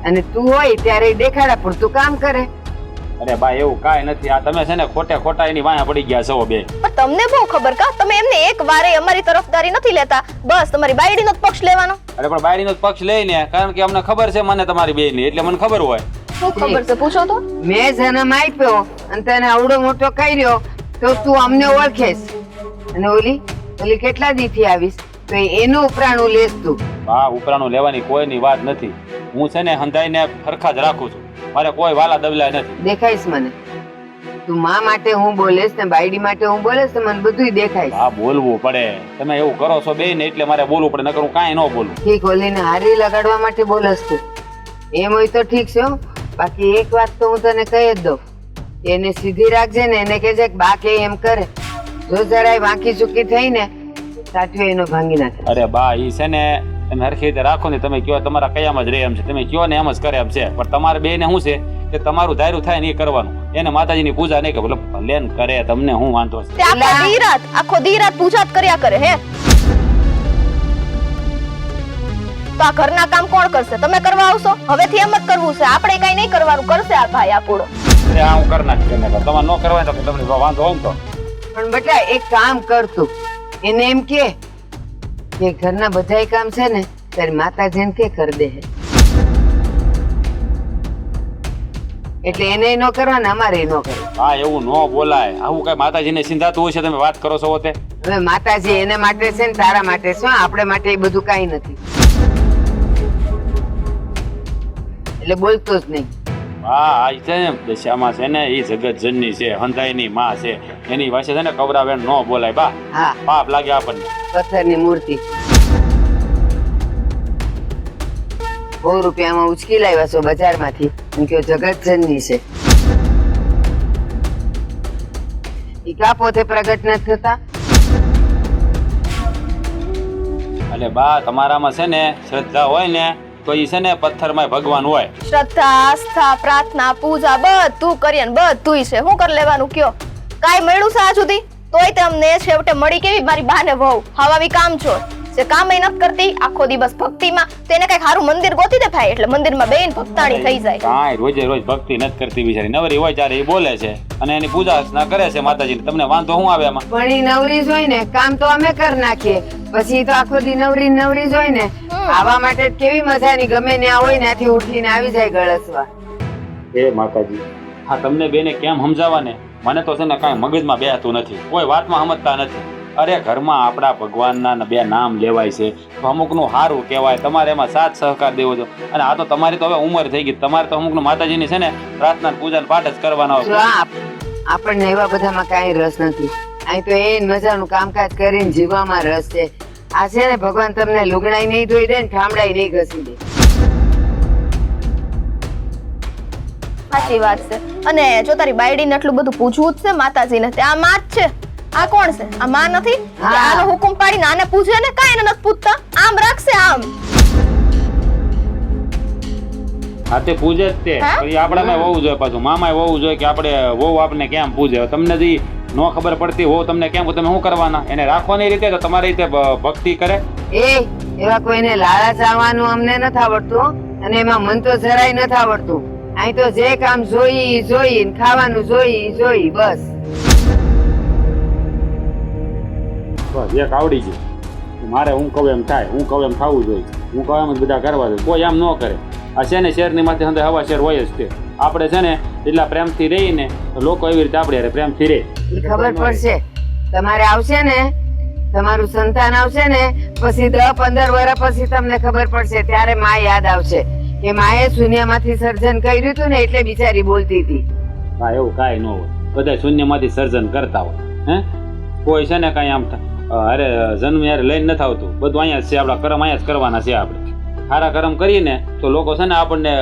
અને તું હોય ત્યારે ઈ દેખાડા પૂરતું કામ કરે. અરે બા એવું કાંઈ નથી, આ તમે છે ને ખોટા એની વાંહે પડી ગયા છો બે. પણ તમને બહુ ખબર કા, તમે એમને એક વારે અમારી તરફદારી નથી લેતા, બસ તમારી બાયડીનો જ પક્ષ લેવાનો. અરે પણ બાયડીનો જ પક્ષ લઈને, કારણ કે અમને ખબર છે મને તમારી બેયની, એટલે મને ખબર હોય. શું ખબર છે પૂછો તો? મેં જન્મ આપ્યો અને તને આવડો મોટો કર્યો તો તું અમને ઓળખેશ, અને ઓલી કેટલા દીથી આવીશ તો એનું ઉપરાણું લેસ તું. હા ઉપરાણું લેવાની કોઈની વાત નથી, હું છે ને હંધાઈને ફરખા જ રાખું છું, મારે કોઈ વાલા દબલા નથી. દેખાઈશ મને, તું માં માટે હું બોલેશ ને બાયડી માટે હું બોલેશ તો મને બધુંય દેખાઈશ. હા બોલવું પડે, તમે એવું કરો છો બે ને એટલે મારે બોલવું પડે, નકર હું કાંઈ ન બોલું. ઠીક, ઓલીને હારી લગાડવા માટે બોલસ તું, એમ હોય તો ઠીક છે હો. બાકી એક વાત તો હું તને કહી જ દઉં, એને સીધી રાખજે ને, એને કહેજે કે બા કે એમ કરે, જો જરાય વાંકી ચૂકી થઈ ને સાચવી એનો ભાંગી નાખે. અરે બા ઈ છે ને તમે હરખી રીતે રાખો ને, તમે કયો તમારા કયામાં જ રહે એમ છે, તમે કયો ને એમ જ કરે એમ છે, પણ તમારે બે ને શું છે કે તમારું ધાર્યું થાય ને એ કરવાનું, એને માતાજીની પૂજા નહીં કે ભલે ભલે કરે, તમને હું વાંધો છે? તે આખો દી રાત પૂજા જ કર્યા કરે હે? તો આ ઘરના કામ કોણ કરશે? તમે કરવા આવશો? હવેથી એમ જ કરવું છે, આપણે કઈ નહીં કરવાનું, કરશે આ ભાઈ આપણો. હા હું કરી નાખી, તમારે ન કરવા તો તમને વાંધો હોય ને તો. પણ બેટા એક કામ કરતું, એને એમ કે ઘરના બધાય કામ છે ને તારી માતાજીને કે કરી દે, એટલે એને ન કરવાના અમારે ન કરે. હા એવું ન બોલાય, આવું કઈ માતાજીને સિંધાતું હોય છે, તમે વાત કરો છો તે? હવે માતાજી એને માટે છે ને તારા માટે છે, આપણે માટે એ બધું કઈ નથી, એટલે બોલતો જ નહીં. હા આ છે ને દશામાં છે ને એ જગત જનની છે, હંધાઈની માં છે, એની પાસે છે ને કવરાવેણ ન બોલાય બા. હા પાપ લાગે આપણને. પથ્થરની મૂર્તિ 100 રૂપિયામાં ઉચકી લાવ્યા છો બજારમાંથી, એમ કે જગત જનની છે. ઈ કા પોતે પ્રગટ નથી થતા? એટલે બા તમારામાં છે ને શ્રદ્ધા હોય ને તો ઈ છે ને પથ્થરમાં ભગવાન હોય. શ્રદ્ધા, આસ્થા, પ્રાર્થના, પૂજા બધું કરીએ ને બધુંય છે, શું કરી લેવાનું કયો? કાઈ મળ્યું છે આ સુધી? તોય તમને છેવટે મળી કેવી મારી બાને વહુ, હવાવી કામ છો જે કામ એ નથી કરતી, આખો દિવસ ભક્તિમાં. તો એને કઈક સારું મંદિર ગોતી દે ભાઈ, એટલે મંદિરમાં બેન ભક્તાણી થઈ જાય. કાંઈ રોજે રોજ ભક્તિ નથી કરતી બિચારી, નવરી હોય ત્યારે એ બોલે છે અને એની પૂજા અર્ચના કરે છે માતાજીની, તમને વાંધો શું આવે એમાં? પણ ઈ નવરી જ હોય ને, કામ તો અમે કરી નાખીએ, પછી તો આખો દી નવરી જ હોય ને. આવા માટે કેવી મજાની, ગમે ત્યાં હોય ત્યાંથી ઉઠીને આવી જાય ગળસવા. એ માતાજી, હા તમને બેને કેમ સમજાવવા ને, મને તો છે ને કાંઈ મગજમાં બેહતું નથી, કોઈ વાતમાં સમજતા નથી. અરે ઘરમાં આપણા ભગવાનના બે નામ લેવાય છે તો અમુકનું સારું કહેવાય, તમારે એમાં સાથ સહકાર દેવો છો. અને આ તો તમારી તો હવે ઉંમર થઈ ગઈ, તમારે તો અમુકનું માતાજીની છે ને પ્રાર્થના પૂજા પાઠ જ કરવાના હોય. આપણને એવા બધામાં કાંઈ રસ નથી, અહીં તો એ મજાનું કામકાજ કરીને જીવવામાં રસ છે. આ છે ને ભગવાન તમને લુગડાઈ નહીં ધોઈ દે ને ઠામડાઈ નહીં ઘસી દે. સાચી વાત છે. અને જો તારી બાયડીને એટલું બધું પૂછવું જ છે માતાજીને, તે આ માં જ છે. આ કોણ છે? આ માં નથી? આનો હુકમ પાડીને આને પૂછે ને, કાંઈ એને નથી પૂછતા, આમ રાખશે આમ. હા તે પૂજે જ તે, પછી આપણામાં વહુ જોઈએ, પાછું મામાય વહુ જોઈએ કે આપણે વહુ આપણને કેમ પૂજે? તમને જે નો ખબર પડતી વહુ તમને કેમ, તમે શું કરવાના? એને રાખવાની રીતે તો તમારી રીતે ભક્તિ કરે. એવા કોઈને લાળા ચાવવાનું અમને નથી આવડતું, અને એમાં મન તો જરાય નથી આવડતું. અહીં તો જે કામ જોઈ ખાવાનું જોઈ બસ. બસ એક આવડી ગયું, મારે હું કહું એમ થાય, હું કહું એમ થવું જોઈએ, હું કહું એમ જ બધા કરવા જોઈએ, કોઈ આમ ન કરે. આ છે ને શેરની માથે હવા શેર હોય જ તે. આપણે છે ને એટલા પ્રેમથી રહીને તો લોકો એવી રીતે આપણે હારે પ્રેમથી રહે. ઈ ખબર પડશે તમારે આવશે ને તમારું સંતાન આવશે ને પછી 10-15 વર્ષ પછી તમને ખબર પડશે ત્યારે માં યાદ આવશે કે માએ શૂન્યમાંથી સર્જન કર્યું હતું ને એટલે બિચારી બોલતી હતી. હા એવું કાંઈ ન હોય, બધા શૂન્યમાંથી સર્જન કરતા હોય. હે કોઈ છે ને કાંઈ આમ અરે જન્મ યાર લઈને નથી આવતું, બધું અહીંયા જ છે, આપણા કર્મ અહીંયા જ કરવાના છે. આપણે સારા કર્મ કરીએ તો લોકો છે ને આપણને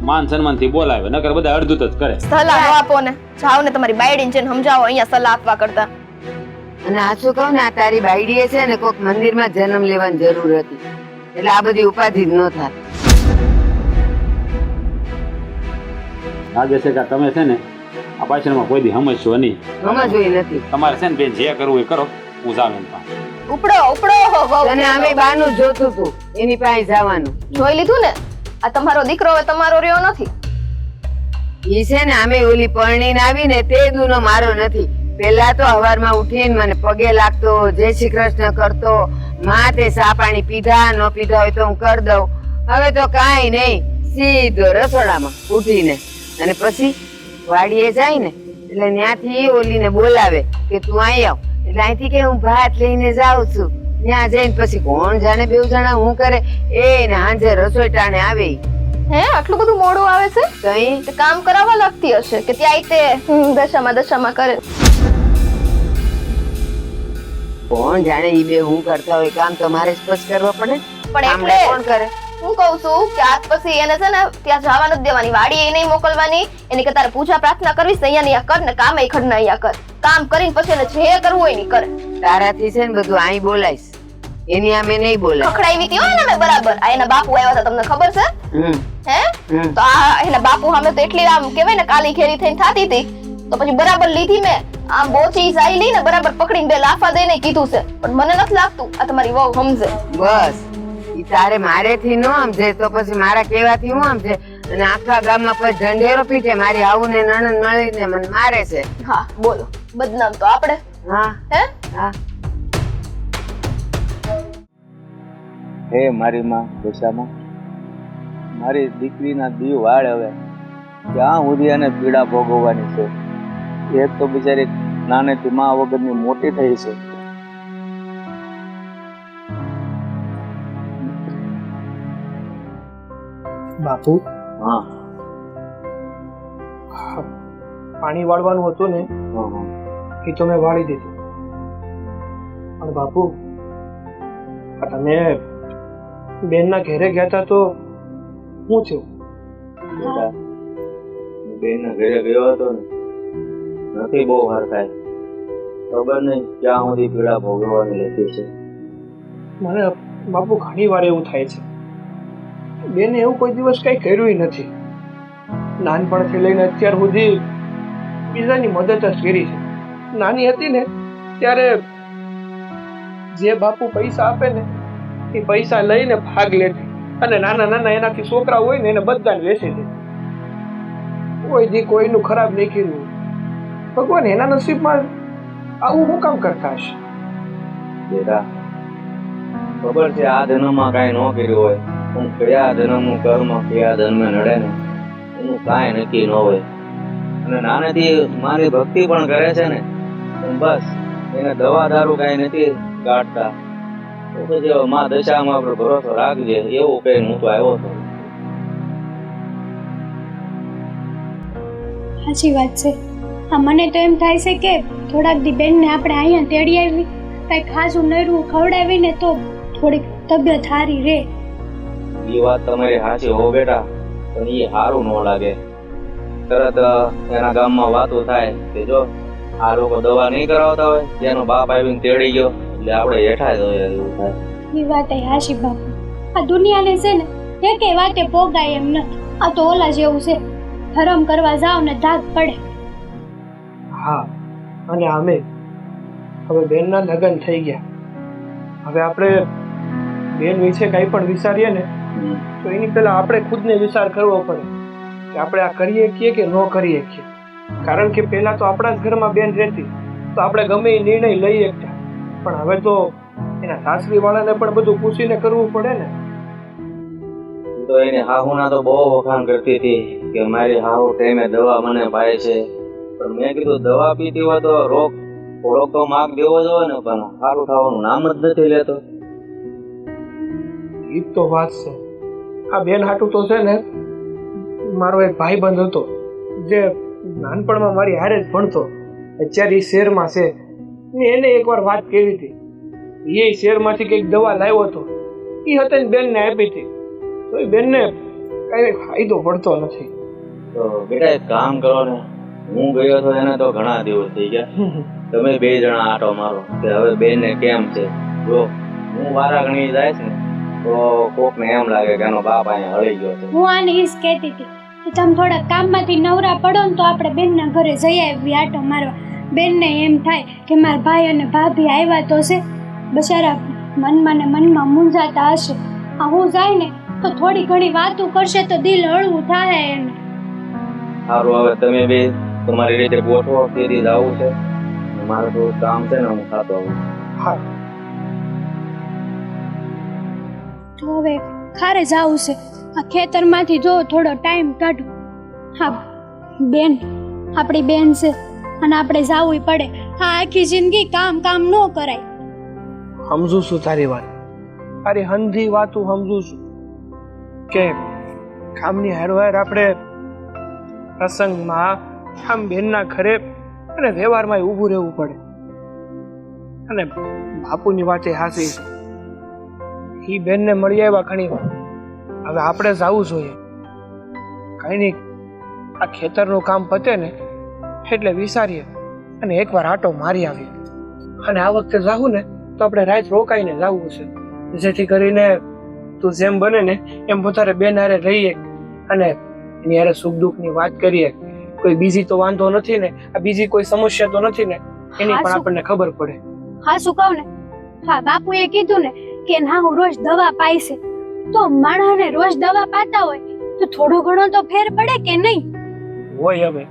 માન સન્માનથી બોલાવે, નકર બધા અડધૂત જ કરે. સલાહ ન આપો ને, જાઓ ને તમારી બાયડીને જઈને સમજાવો અહીંયા સલાહ આપવા કરતા. અને આ શું કહું ને આ તારી બાયડીએ છે ને કોઈક મંદિરમાં જન્મ લેવાની જરૂર હતી એટલે આ બધી ઉપાધિ જ ન થાય. લાગે છે કે તમે છે ને આ પાછળમાં કોઈ દી સમજશો નહીં. સમજવું નથી. તમારે છે ને બેન જે કરવું એ કરો, હું જાવ એમ પાસે. ઉપડો ઉપડો તને અમે બાનું જોતું તું એની પાસે જવાનું. જોઈ લીધું ને, આ તમારો દીકરો હવે તમારો રહ્યો નથી. ઈ છે ને અમે ઓલી પરણીને આવીને તે દુનો મારો નથી. પેલા તો હવારમાં ઉઠીને મને પગે લાગતો, જય શ્રી કૃષ્ણ કરતો, માં તે ચા પાણી પીધા ન પીધા હોય તો હું કરી દઉં. હવે તો કાંઈ નહીં, સીધો રસોડામાં ઉઠીને અને પછી વાડીએ જાય ને એટલે ત્યાંથી ઓલીને બોલાવે કે તું અહીં આવ, એટલે અહીંથી કે હું ભાત લઈને જાઉં છું. ત્યાં જઈને પછી કોણ જાણે 2 જણા હું કરે એ ને હાંજે રસોઈ ટાણે આવે. હે આટલું બધું મોડું આવે છે? કઈ તે કામ કરાવવા લાગતી હશે કે ત્યાં તે દશામાં કરે. કોણ જાણે ઈ બે હું કરતા હોય કામ તો મારે સ્પષ્ટ કરવો પડે. પણ આમ એટલે કોણ કરે? હું કહું છું કે આજ પછી એને છે ને ત્યાં જવા નથી દેવાની, વાડીએ નહીં મોકલવાની. એની કે તારે પૂજા પ્રાર્થના કરવી છે અહીંયા કર ને કામ ખડના અહીંયા કર. કામ કરીને પછી એને જે કરવું હોય ને કરે. તારાથી છે ને બધું અહીં બોલાઈશ, એની આમે નહીં બોલાય. ખખડાવી હતી હોય ને મેં બરાબર. આ એના બાપુ આવ્યા હતા, તમને ખબર છે? હે તો આ એના બાપુ સામે તો એટલી આમ કેવાય ને કાલી ઘેરી થઈને થાતી હતી, તો પછી બરાબર લીધી મેં. આમ બોચી સાઈ લઈને બરાબર પકડીને 2 લાફા દઈને કીધું છે, પણ મને નથી લાગતું આ તમારી વહુ સમજે. બસ ઈ તારે મારેથી ન સમજે તો પછી મારા કહેવાથી હું સમજે. અને આખા ગામમાં પછી ઢંઢેરો પીટે મારી આવું ને નણંદ મળીને મને મારે છે. હા બોલો, બદનામ તો આપણે. હા હે હા. હે મારી માં દશામાં, મારી દીકરીના દીવ વાળ હવે ક્યાં સુધી એને પીડા ભોગવવાની છે. એક તો બિચારી નાનેથી માં વગરની મોટી થઈ છે. બાપુ હા પાણી વાળવાનું હતું ને એ તો મેં વાળી દીધું. પણ બાપુ આ તમે બેનના ઘરે ગયા હતા તો શું થયું? બેટા, બેનના ઘરે ગયો હતો ને, નથી બહુ હરખાય, ખબર નહીં ક્યાં સુધી પીડા ભોગવવાની રહેતી છે. મને બાપુ ઘણી વાર એવું થાય છે, બેને એવું કોઈ દિવસ કઈ કર્યું નથી. નાનપણથી લઈને અત્યાર સુધી બીજાની મદદ જ કરી છે. નાની હતી ને ત્યારે જે બાપુ પૈસા આપે ને એ પૈસા લઈને ભાગ લેતી અને નાના નાના એનાથી છોકરા હોય ને એને બધાને વેચી દે. કોઈ દી કોઈનું ખરાબ નહીં કર્યું. ભગવાન એના નસીબમાં આવું હું કામ કરતા હશે? બેટા, ખબર છે આ જન્મમાં કાંઈ ન કર્યું હોય, પણ કયા જન્મનું કર્મ કયા જન્મે નડે ને એનું કાંઈ નક્કી ન હોય. અને નાનેથી મારી ભક્તિ પણ કરે છે ને, પણ બસ એને દવા દારૂ કાંઈ નથી કાઢતા. તો પછી માં દશામાં આપણે ભરોસો રાખજે એવું કહીને હું તો આવ્યો હતો. સાચી વાત છે. હા, મને તો એમ થાય છે કે થોડાક દી બેનને આપણે અહીંયા તેડી આવી, કંઈક ખાસું નરવું ખવડાવીને તો થોડીક તબિયત સારી રહે. એ વાત તમારી સાચી હો બેટા, પણ એ સારું ન લાગે. તરત એના ગામમાં વાતો થાય કે જો આ લોકો દવા નહીં કરાવતા હોય, જેનો બાપ આવીને તેડી ગયો એટલે આપણે હેઠા જ હોય એવું થાય. એ વાત હાશી બાપુ, આ દુનિયાને છે ને એકે વાતે પોગાય એમ નથી. આ તો ઓલા જેવું છે, ધરમ કરવા જાવ ને ધાક પડે. હા, અને અમે હવે બેનના લગ્ન થઈ ગયા. હવે આપણે બેન વિશે કંઈ પણ વિચારીએ ને તો એની પહેલા આપણે ખુદને વિચાર કરવો પડે કે આપણે આ કરીએ છીએ કે ન કરીએ છીએ. કારણ કે પહેલા તો આપણા જ ઘરમાં બેન રહેતી તો આપણે ગમે એ નિર્ણય લઈ શકતા, પણ હવે તો એના સાસરી વાળાને પણ બધું પૂછીને કરવું પડે ને. એ એ તો એની હાહુના તો બહુ વખાણ કરતી હતી કે મારી હાહુ ટાઈમે દવા મને પાય છે, પણ મેં કીધું દવા પીતી હોય તો થોડોક તો માર્ક દેવો જોઈએ ને, પણ સારું થવાનું નામ જ નથી લેતો. એ તો વાત છે. આ બેન હાટું તો છે ને, મારો એક ભાઈબંધ હતો જે નાનપણમાં મારી હારે જ ભણતો, અત્યારે એ શહેરમાં છે. ને એને એકવાર વાત કરી હતી, એ શહેરમાંથી કંઈક દવા લાવ્યો હતો, એ હતા ને બેનને આપી હતી, તો એ બેનને કઈ ફાયદો પડતો નથી. તો બેટા એક કામ કરો ને, હું ગયો હતો એને તો ઘણા દિવસ થઈ ગયા, તમે 2 જણા આટો મારો કે હવે બેનને કેમ છે. જો હું વારા ઘણી જાય છે ને તો કોકને એમ લાગે કે એનો બાપ અહીંયા હળી ગયો છે. હું આને ઈ જ કહેતી હતી કે તમે થોડા કામમાંથી નવરા પડો ને તો આપણે બેનના ઘરે જઈ આવી આટો મારવા. બેનને એમ થાય કે મારા ભાઈ અને ભાભી આવ્યા તો છે, બચારા મનમાં ને મનમાં મૂંઝાતા હશે. આ હું જાય ને તો થોડી ઘણી વાતો કરશે તો દિલ હળવું થાય એને. સારું, હવે તમે બે તમારી રીતે ગોઠવો, તેથી જ આવું છે. મારે થોડું કામ છે ને, હું ખાતો આવું. હા, તો હવે ખારે જાવું છે. આ ખેતરમાંથી જો થોડો ટાઈમ કાઢો. હા બેન, આપણી બેન છે અને આપણે જાવું પડે. હા, આખી જિંદગી કામ ન કરાય. સમજુ છું તારી વાત, તારી હંધી વાતું સમજુ છું કે કામની હારવાર આપણે પ્રસંગમાં આમ બેનના ઘરે અને વ્યવહારમાં ઊભું રહેવું પડે. અને બાપુની વાતે હાસી છે, એ બેનને મળી આવ્યા ઘણી વાર, હવે આપણે જવું જોઈએ. કઈ નહીં, આ ખેતરનું કામ પતે ને એટલે વિચારીએ અને એકવાર આટો મારી આવીએ. અને આ વખતે જાવું ને તો આપણે રાત રોકાઈને જવું છે, જેથી કરીને તું જેમ બને ને એમ વધારે બેન હારે રહીએ અને એની હારે સુખ દુઃખની વાત કરીએ. કોઈ બીજી તો વાંધો નથી ને, આ બીજી કોઈ સમસ્યા તો નથી ને, એની પણ આપણને ખબર પડે. હા, શું કહું ને, હા બાપુએ કીધું ને કે ના હું રોજ દવા પાઈ છે, તો માણસને રોજ દવા પાતા હોય તો થોડો ઘણો તો ફેર પડે કે નહીં હોય. હવે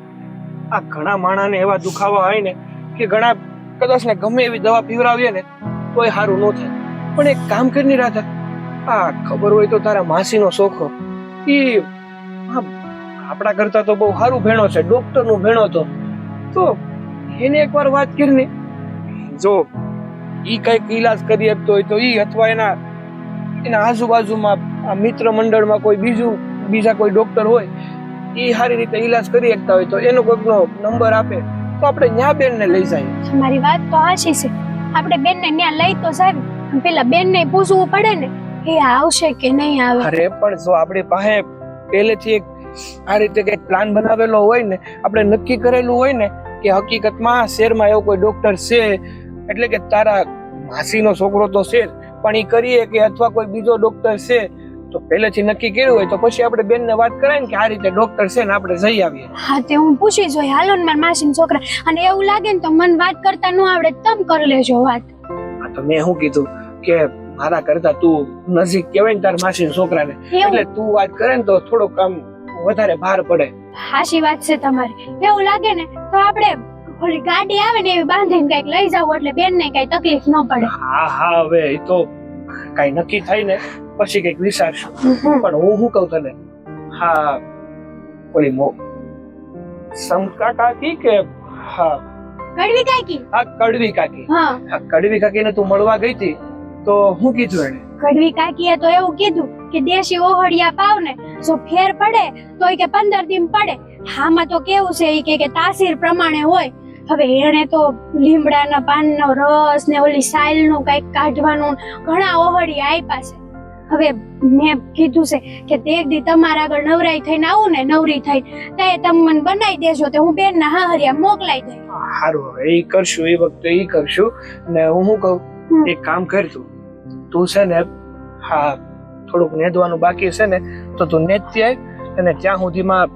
આ ઘણા માણસને એવા દુખાવા હોય ને કે ઘણા કદાચ ને ગમે એવી દવા પીવરાવીએ ને તોય સારું ન થાય. પણ એક કામ કરી રાધા, આ ખબર હોય તો તારા માસીનો છોકરો ઈ આપણા કરતા તો બહુ સારું ભેણો છે, ડોક્ટરનું ભેણો તો એને એકવાર વાત કરીને જો ઈ કઈક ઈલાજ કરી શકતો હોય તો ઈ, અથવા એના આજુબાજુમાં આ મિત્ર મંડળમાં કોઈ બીજા કોઈ ડોક્ટર હોય ઈ સારી રીતે ઈલાજ કરી શકતા હોય તો એનો કોઈકનો નંબર આપે તો આપણે ન્યા બેનને લઈ જઈએ. તમારી વાત તો સાચી છે, આપણે બેનને ન્યા લઈ તો જાવી, પેલા બેનને પૂછવું પડે ને એ આવશે કે નહીં આવે. અરે પણ જો આપણી પાસે પહેલેથી એક આ રીતે કઈક પ્લાન બનાવેલો હોય ને, આપણે નક્કી કરેલું હોય ને કે હકીકતમાં શહેરમાં એવો કોઈ ડોક્ટર છે, એટલે કે તારા માસીનો છોકરો તો છે પણ એ કરીએ કે અથવા કોઈ બીજો ડોક્ટર છે, તો પહેલેથી નક્કી કર્યું હોય તો પછી આપણે બેનને વાત કરાય ને કે આ રીતે ડોક્ટર છે ને આપણે જઈ આવીએ. હા, તે હું પૂછી જોઈ, હાલો ને મારા માસીના છોકરા, અને એવું લાગે ને તો મને વાત કરતા ન આવડે તમે કરી લેજો વાત. હા, તો મેં શું કીધું કે મારા કરતા તું નજીક કહેવાય ને તારા માસીના છોકરાને, એટલે તું વાત કરે ને તો થોડુંક આમ વધારે ભાર પડે. હાચી વાત છે તમારી. એવું લાગે ને તો આપણે ઓલી ગાડી આવે ને એવી બાંધીને કઈક લઈ જાવ એટલે બેન ને કઈ તકલીફ ન પડે. હા, હવે એ તો કઈ નક્કી થાય ને પછી કઈક વિચારશું. પણ હું શું કહું તને, હા ઓલી સમકાકાકી કે હા કડવી કાકી, હા કડવી કાકી, હા કડવી કાકીને તું મળવા ગઈ હતી તો શું કીધું એને? કડવી કાકીએ તો એવું કીધું કે દેશી ઓહળિયા પાવ ને જો ફેર પડે તો કે 15 દિન પડે. હામાં તો કેવું છે કે તાસીર પ્રમાણે હોય. હવે એને તો લીમડાના પાનનો રસ ને ઓલી સાયલનું કઈક કાઢવાનું ઘણા ઓહળિયા આપ્યા છે. હવે મેં કીધું છે કે તે એક દી તમારા આગળ નવરાઈ થઈને આવું ને, નવરી થઈ તે તમે મને બનાવી દેજો તો હું બેનના હાહરિયા મોકલાઈ દઈ. સારું, હવે એ કરશું, એ વખતે એ કરશું. ને હું શું કહું, એક કામ કર, તું છે ને હા થોડુંક નેદવાનું બાકી છે ને તો તું નેદતી આવ, અને ત્યાં સુધીમાં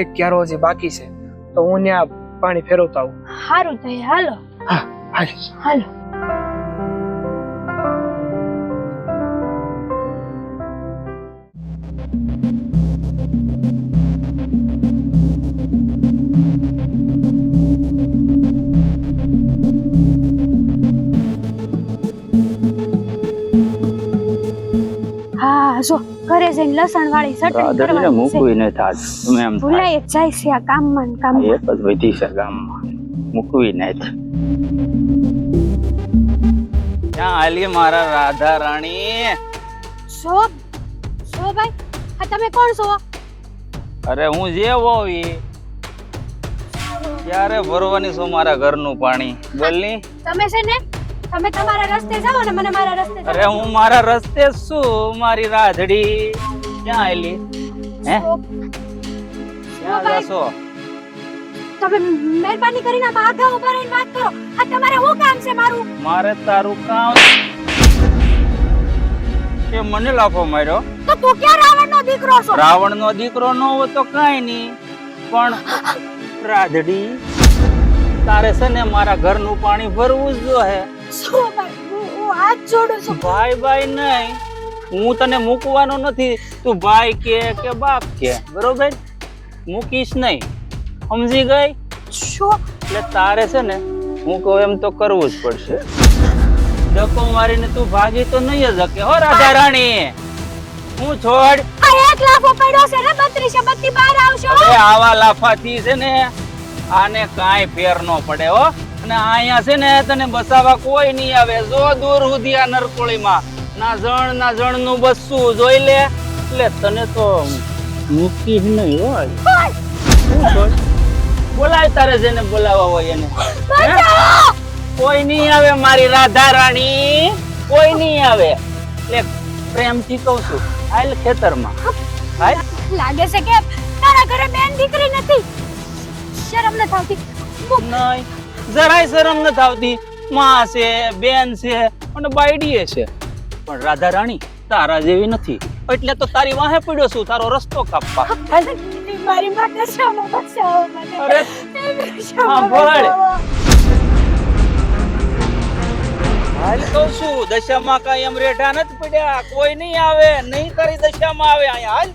એક ક્યારો હજી બાકી છે તો હું ત્યાં પાણી ફેરવતા આવું. સારું થાય, હાલો. હા હાલો. હા જો ઘરે જઈને લસણ વાળી ચટણી રાધડીને કરવાની છે. મૂકવી ન થાત તમે એમ થાય ભૂલાઈ જ જાય છે આ કામમાં ને કામમાં. એક જ વધી છે ગામમાં મૂકવી ન થાત. ક્યાં હાલી મારા રાધા રાણી? શો ભાઈ આ તમે કોણ છો? અરે હું જે હોવી ક્યારે ભરવાની છું મારા ઘરનું પાણી બોલની. તમે છે ને તમે તમારા રસ્તે જાઓ ને મને મારા રસ્તે અરે હું મારા રસ્તે જ છું મારી રાધડી. ક્યાં આયલી હે? ક્યાં જાશો? તમે મહેરબાની કરીને આમાં આગા ઉભા રહીને વાત કરો. આ તમારે શું કામ છે મારું? મારે તારું કામ કે મને લાફો માર્યો. તો તું ક્યાં રાવણનો દીકરો છો? રાવણનો દીકરો ન હોય તો કાંઈ નહીં, પણ રાધડી તારે છે ને મારા ઘરનું પાણી ભરવું જ જોઈએ. શું ભાઈ હું હાથ જોડું છું. ભાઈ ભાઈ નહીં, હું તને મૂકવાનો નથી. તું ભાઈ કે બાપ કે બરોબર, મૂકીશ નહીં. સમજી ગઈ? શું એટલે તારે છે ને હું કહું એમ તો કરવું જ પડશે. ધક્કો મારીને તું ભાગી તો નહીં જ શકે હો રાધા રાણી. હું છોડ. આ એક લાફો પડ્યો છે ને 32 બહાર આવશો. અરે આવા લાફાથી છે ને આને કાંઈ ફેર ન પડે હો. અને અહીંયા છે ને તને બસાવા કોઈ નહીં આવે. જો દૂર સુધી આ નરકોળીમાં ના જણ નું બસું જોઈ લે. એટલે તને તો મૂકી જ નહીં હોય. બોલાય તારે જેને બોલાવા હોય એને. હે? કોઈ નહીં આવે મારી રાધા રાણી, કોઈ નહીં આવે. એટલે પ્રેમથી કહું છું હાલ ખેતરમાં હાલ. લાગે છે કે તારા ઘરે બેન દીકરી નથી. શરમ ન થાતી? નહીં, જરાય શરમ નથી આવતી. માં છે, બેન છે અને બાયડીએ છે, પણ રાધા રાણી તારા જેવી નથી. એટલે તો તારી વાહે પડ્યો છું તારો રસ્તો કાપવા. મારી માટે શામાં બચાવો મને. અરે હા ભોળ. હાલ કહું છું દશામાં કાંઈ એમ રેઠા નથી પડ્યા. કોઈ નહીં આવે, નહીં તારી દશામાં આવે અહીંયા હાલ.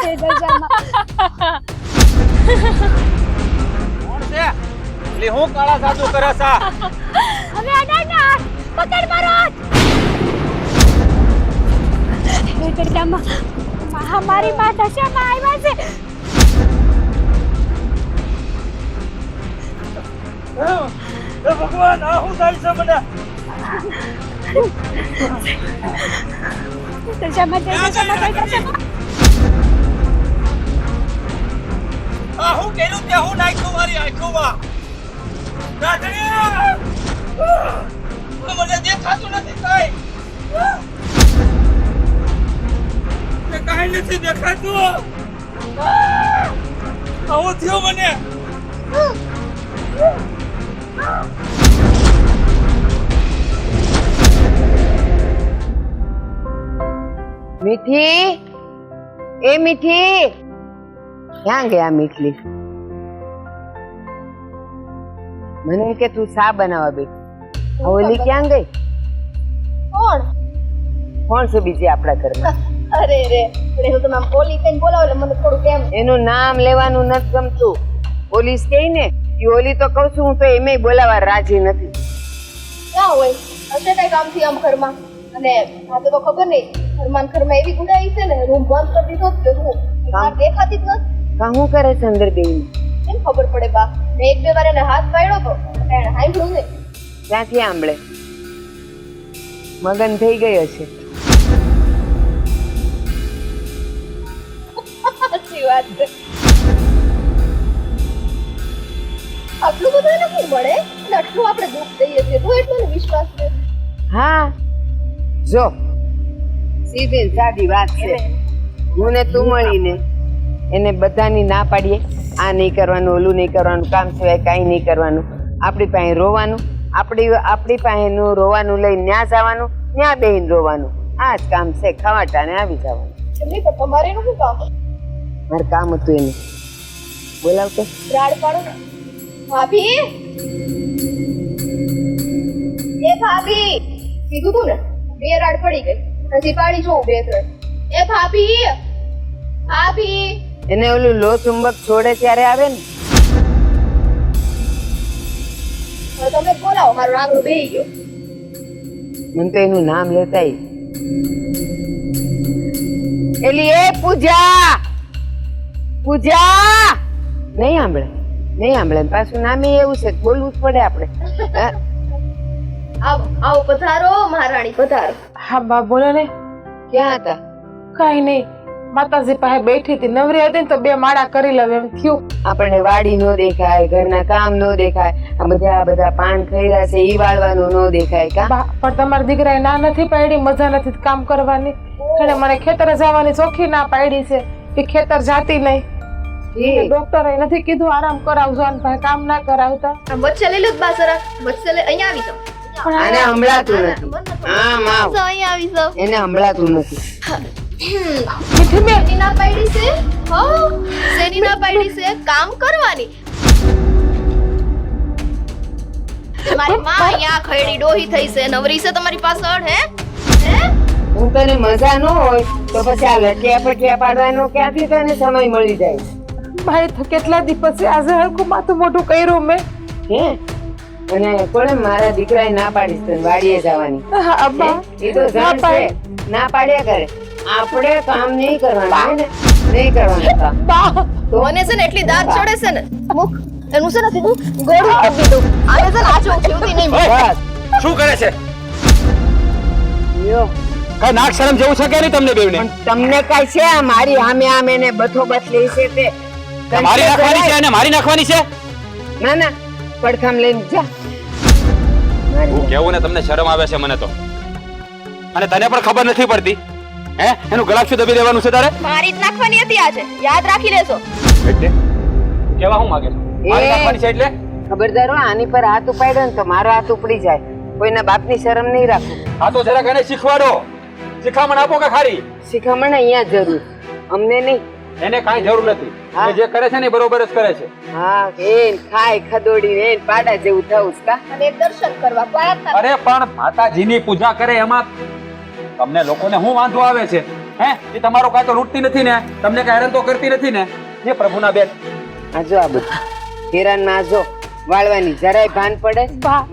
એ દશામાં કોણ છે? એટલે હું કાળા સાધુ કરે છે? હવે અડાના પકડ મારો હાથ. એ દશામાં મારી માં દશામાં આવ્યા છે. એ ભગવાન આ શું થાય છે મને? દશામાં આ હું કેલું તે હું નાખ્યું મારી આંખોમાં? રાધડી મને દેખાતું નથી કાંઈ. કાંઈ નથી દેખાતું. આવું થયું મને. મીઠી, એ મીઠી, ક્યાં ગયા મીઠલી? મને કે તું શા બનાવવા બેઠી? ઓલી ક્યાં ગઈ? કોણ? કોણ છે બીજી આપણા ઘરમાં? અરે રે એટલે હું તમે આમ ઓલી કઈને બોલાવો એટલે મને થોડું કેમ એનું નામ લેવાનું નથી ગમતું. પોલીસ કહી ને એ ઓલી તો કહું છું, હું તો એમેય બોલાવા રાજી નથી. ક્યાં હોય હશે કઈ કામથી આમ ઘરમાં. અને આજે તો ખબર નહીં ઘરમાં એવી ગુડાઈ છે ને રૂમ બંધ કરી દીધો કે હું દેખાતી જ નથી. શું કરે છે અંદર બેન? કેમ ખબર પડે બા? મેં એક બે વાર એને હાથ પાડ્યો તો એને સાંભળ્યું નહીં. ક્યાંથી આંબળે? મગન થઈ ગઈ હશે. સાચી વાત છે. આટલું બધું એને શું મળે અને આટલું આપણે દુઃખ દઈએ છીએ તો એટલો ને વિશ્વાસ છે. હા જો સીધી ને સાદી વાત છે. હું ને તું મળીને એને બધાની ના પાડીએ, આ નહીં કરવાનું, ઓલું નહીં કરવાનું, કામ સિવાય કાંઈ નહીં કરવાનું. આપણી પાસે રોવાનું, આપણી પાસેનું રોવાનું લઈને ન્યા જવાનું, ન્યા બેહીને રોવાનું. આ જ કામ છે. ખવાટાને આવી જવાનું. નહીં પણ તમારે એનું શું કામ? મારે કામ હતું એને બોલાવતો. રાડ પાડો ને. ભાભી, એ ભાભી કીધું તું ને 2 રાડ પડી ગઈ. હજી પાડી જોઉં 2 3. એ ભાભી, ભાભી એને ઓલું લો ચુંબક છોડે ત્યારે આવે ને. હવે તમે બોલાવો, મારો રાગડો બેહી ગયો. મને તો એનું નામ લેતા એલી એ પૂજા પૂજા નહીં સાંભળે પાછું નામે એવું છે બોલવું જ પડે આપણે. આવો આવો પધારો મહારાણી પધારો. હા બા બોલો ને. ક્યાં હતા? કઈ નહીં, માતાજી પાસે બેઠી હતી, નવરી હતી ને તો બે માળા કરી લઉં એમ થયું. આપણને વાડી નો દેખાય, ઘરના કામ નો દેખાય, આ બધા પાન ખઈરા છે ઈ વાળવાનું નો દેખાય કા? બા પણ તમારા દીકરાએ ના નથી પાડી, મજા નથી કામ કરવાની. અને મને ખેતર જવાની ચોખ્ખી ના પાડી છે કે ખેતર જાતી નહીં. ડોક્ટરે નથી કીધું આરામ કરાવજો અને ભાઈ કામ ના કરાવતા. વચ્ચે લઈ લો બાસરા, વચ્ચે લઈ અહીંયા આવી જાઓ. આને હંભળાતું નથી. હા માવ અહીંયા આવી જાઓ. એને હંભળાતું નથી. શેની ના પાડી છે? શેની ના પાડી છે? કામ કરવાની. તમારી માં અહીંયા ખૈડી ડોહી થઈ છે, નવરી છે તમારી પાછળ હે? હું તને મજા ન હોય તો પછી આ લટિયા પટિયા પાડવાનો ક્યાંથી તને સમય મળી જાય? ભાઈ તો કેટલા દિવસ આજે હરખું માથું મોટું કર્યું મેં. હે અને કોણે મારા દીકરાએ ના પાડી તને વાડીએ જવાની? હા બા એ તો જાણ છે ના પાડ્યા કરે. આપણે કામ નહીં કરવાનું ને, નહીં કરવાનું કામ. બા મને છે ને એટલી દાંત ચડે છે ને મુખ એનું છે ને કીધું ગોળું આપી દીધું. આને છે ને આ ચોક જીવતી નહીં. બસ શું કરે છે? લ્યો. કઈ નાક શરમ જેવું છે કે નહીં તમને બેવને? પણ તમને કઈ છે આ મારી સામે આમ એને બથો બથ લે છે તે મારી નાખવાની છે અને મારી નાખવાની છે? ના ના પડખામ લઈને જા. હું કેવું ને તમને શરમ આવે છે મને તો. અને તને પણ ખબર નથી પડતી હે એનું ગળાક્ષું દબી દેવાનું છે તારે? મારી જ નાખવાની હતી આજે, યાદ રાખી લેજો. એટલે કેવા હું માંગે છે? મારી નાખવાની છે એટલે? ખબરદાર હો, આની પર હાથ ઉપાડ્યો ને તો મારો હાથ ઉપડી જાય. કોઈના બાપની શરમ નહીં રાખું. આ તો જરાક એને શીખવાડો, શીખામણ આપો કે ખાલી? શીખામણ અહીંયા જરૂર, અમને નહીં. એને કાંઈ જરૂર નથી. એ જે કરે છે ને એ બરોબર જ કરે છે. હા એ ખાય ખદોડી ને પાડા જેવું થવું છે કા? અને દર્શન કરવા પાયા. અરે પણ માતાજીની પૂજા કરે એમાં તમને લોકોને શું વાંધો આવે છે? હે એ તમારો કાંઈ તો લૂંટતી નથી ને, તમને કાંઈ હેરાન તો કરતી નથી ને? એ પ્રભુના બેન આ જો આ બધું હેરાન માં જો વાળવાની જરાય ભાન પડે,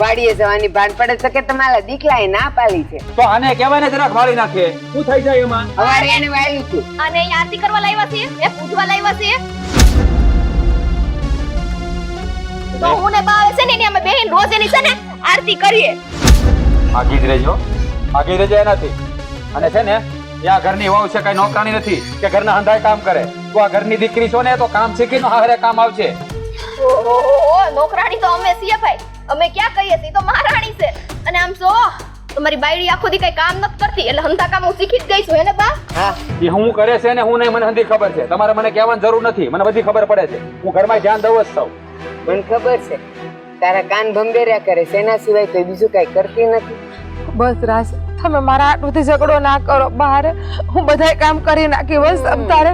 વાડીએ જવાની ભાન પડે તો કે તમારા દીકરાએ ના પાલી છે તો આને કહેવાય ને જરાક વાળી નાખે. શું થઈ જાય એમાં? હવારે એને વાળ્યું હતું. અને અહીં આરતી કરવા લાવ્યા છીએ, એ પૂજવા લાવ્યા છીએ. તો હું ને બા છે ને અમે બેહીન રોજ એની છે ને આરતી કરીએ. આગી જ રહેજો, આગી રહેજો એનાથી. અને છે ને એ આ ઘરની વહુ છે, કઈ નોકરાણી નથી કે ઘરના હંધાય કામ કરે. તું આ ઘરની દીકરી છો ને તો કામ શીખીને હારે કામ આવશે. ઓહો નોકરાણી તો અમે છીએ ભાઈ, અમે ક્યાં કહીએ છીએ, તો મહારાણી છે. અને આમ જો તમારી બાયડી આખો દી કઈ કામ નથી કરતી, એટલે હંધા કામ હું શીખી જ ગઈ છું હે ને બા? હા એ હું કરે છે ને હું નહીં, મને હંધી ખબર છે. તમારે મને કહેવાની જરૂર નથી, મને બધી ખબર પડે છે. હું ઘરમાં ધ્યાન દઉં જ છું. મને ખબર છે તારા કાન ભંભેર્યા કરે છે, એના સિવાય કોઈ બીજું કઈ કરતી નથી. બસ રાસ, તમે મારા આટલુંથી ઝઘડો ના કરો. બહાર હું બધાય કામ કરી નાખી. બસ તારે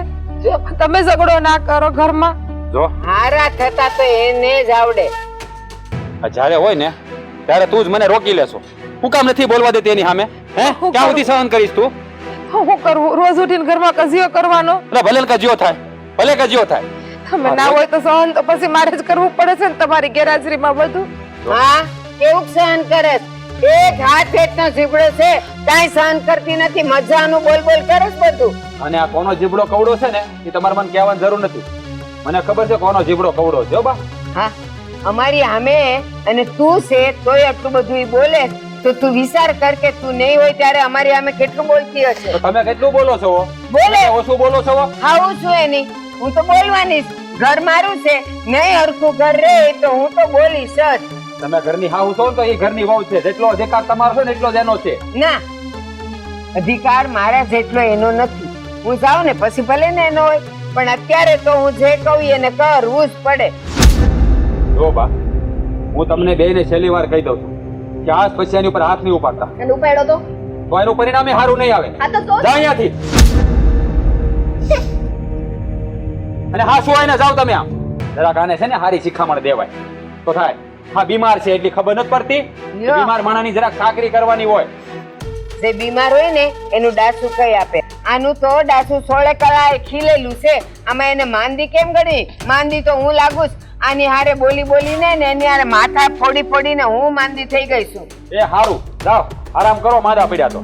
તમે ઝઘડો ના કરો ઘરમાં. જો હારા થતા તો એને જ આવડે. જ્યારે હોય ને ત્યારે તું જ મને રોકી લેશો. હું કામ નથી બોલવા દેતી એની સામે? હે ક્યાં સુધી સહન કરીશ તું? હું કરવું? રોજ ઉઠીને ઘરમાં કજિયો કરવાનો? એટલે ભલે કજિયો થાય, ભલે કજિયો થાય. તમે ના હોય તો સહન તો પછી મારે જ કરવું પડે છે ને તમારી ગેરહાજરીમાં બધું. હા કેવું સહન કરે? એક હાથ હેઠનો જીબડો છે, કાંઈ સહન કરતી નથી, મજાનું બોલ બોલ કરે બધું. અને આ કોનો જીબડો કવડો છે ને એ તમારે મને કહેવાની જરૂર નથી. મને ખબર છે કોનો જીબડો કવડો છે. બા હા અમારી સામે અને તું છે તોય આટલું બધું ઈ બોલે તો તું વિચાર કર કે તું નહીં હોય ત્યારે અમારી સામે કેટલું બોલતી હશે. તો તમે કેટલું બોલો છો? બોલે ઓછું બોલો છો? આવું છું એની, હું તો બોલવાની જ. ઘર મારું છે, નહીં હરખું ઘર રે તો હું તો બોલીશ જ. તમે ઘરની હાવ છો ને તો એ ઘરની વહુ છે. જેટલો અધિકાર તમારો છે ને એટલો જ એનો છે. ના અધિકાર મારા જેટલો એનો નથી. હું જાઉં ને પછી ભલે ને એનો હોય, પણ અત્યારે તો હું જે કહું એને કરવું જ પડે. જો બા હું તમને બેયને છેલ્લી વાર કહી દઉં છું કે આજ પછી એની ઉપર હાથ નહીં ઉપાડતા. એને ઉપાડ્યો તો તો એનું પરિણામ સારું નહીં આવે. આ તો જા અહીંયાથી. અને હા શું આઈને જાવ તમે આમ જરાક આને છે ને હારી શિખામણ દેવાય તો થાય. હા બીમાર છે એટલી ખબર નથી પડતી. બીમાર માણસની જરાક સાકરી કરવાની હોય. જે બીમાર હોય ને એનું ડાસુ કઈ આપે. આનું તો ડાસુ 16 કળાએ ખીલેલું છે. આમાં એને માંદી કેમ ગણી? માંદી તો હું લાગુ છું. આની હારે બોલી બોલીને ને એની હારે માથા ફોડી ફોડીને હું માંદી થઈ ગઈ છું. એ હારું જાવ આરામ કરો, મારા પડ્યા તો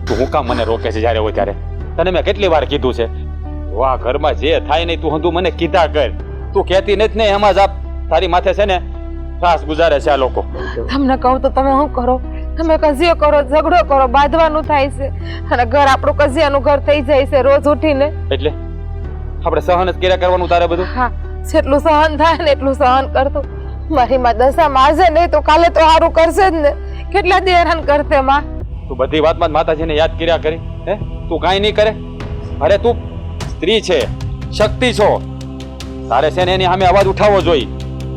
તું હું કામ મને રોકે છે જ્યારે હોય ત્યારે? તને મેં કેટલી વાર કીધું છે વાહ ઘરમાં જે થાય નહીં તું મને કીધા કર. તું કહેતી નથી ને એમાં જ આપ તારી માથે છે ને ત્રાસ ગુજારે છે આ લોકો. તમને કહું તો તમે શું કરો? તમે કજિયો કરો, ઝઘડો કરો, બાંધવાનું થાય છે અને ઘર આપણું કજિયાનું ઘર થઈ જાય છે રોજ ઉઠીને. એટલે આપણે સહન જ કર્યા કરવાનું તારે બધું? હા, જેટલું સહન થાય ને એટલું સહન કરતું. મારી માં દશામાં આજે નહીં તો કાલે તો સારું કરશે જ ને. કેટલા દી હેરાન કરતે માં. તું બધી વાતમાં માતાજીને યાદ કર્યા કરી હે? તું કાંઈ નહીં કરે? અરે તું સ્ત્રી છે, શક્તિ છો, તારે છે ને એની સામે અવાજ ઉઠાવવો જોઈએ.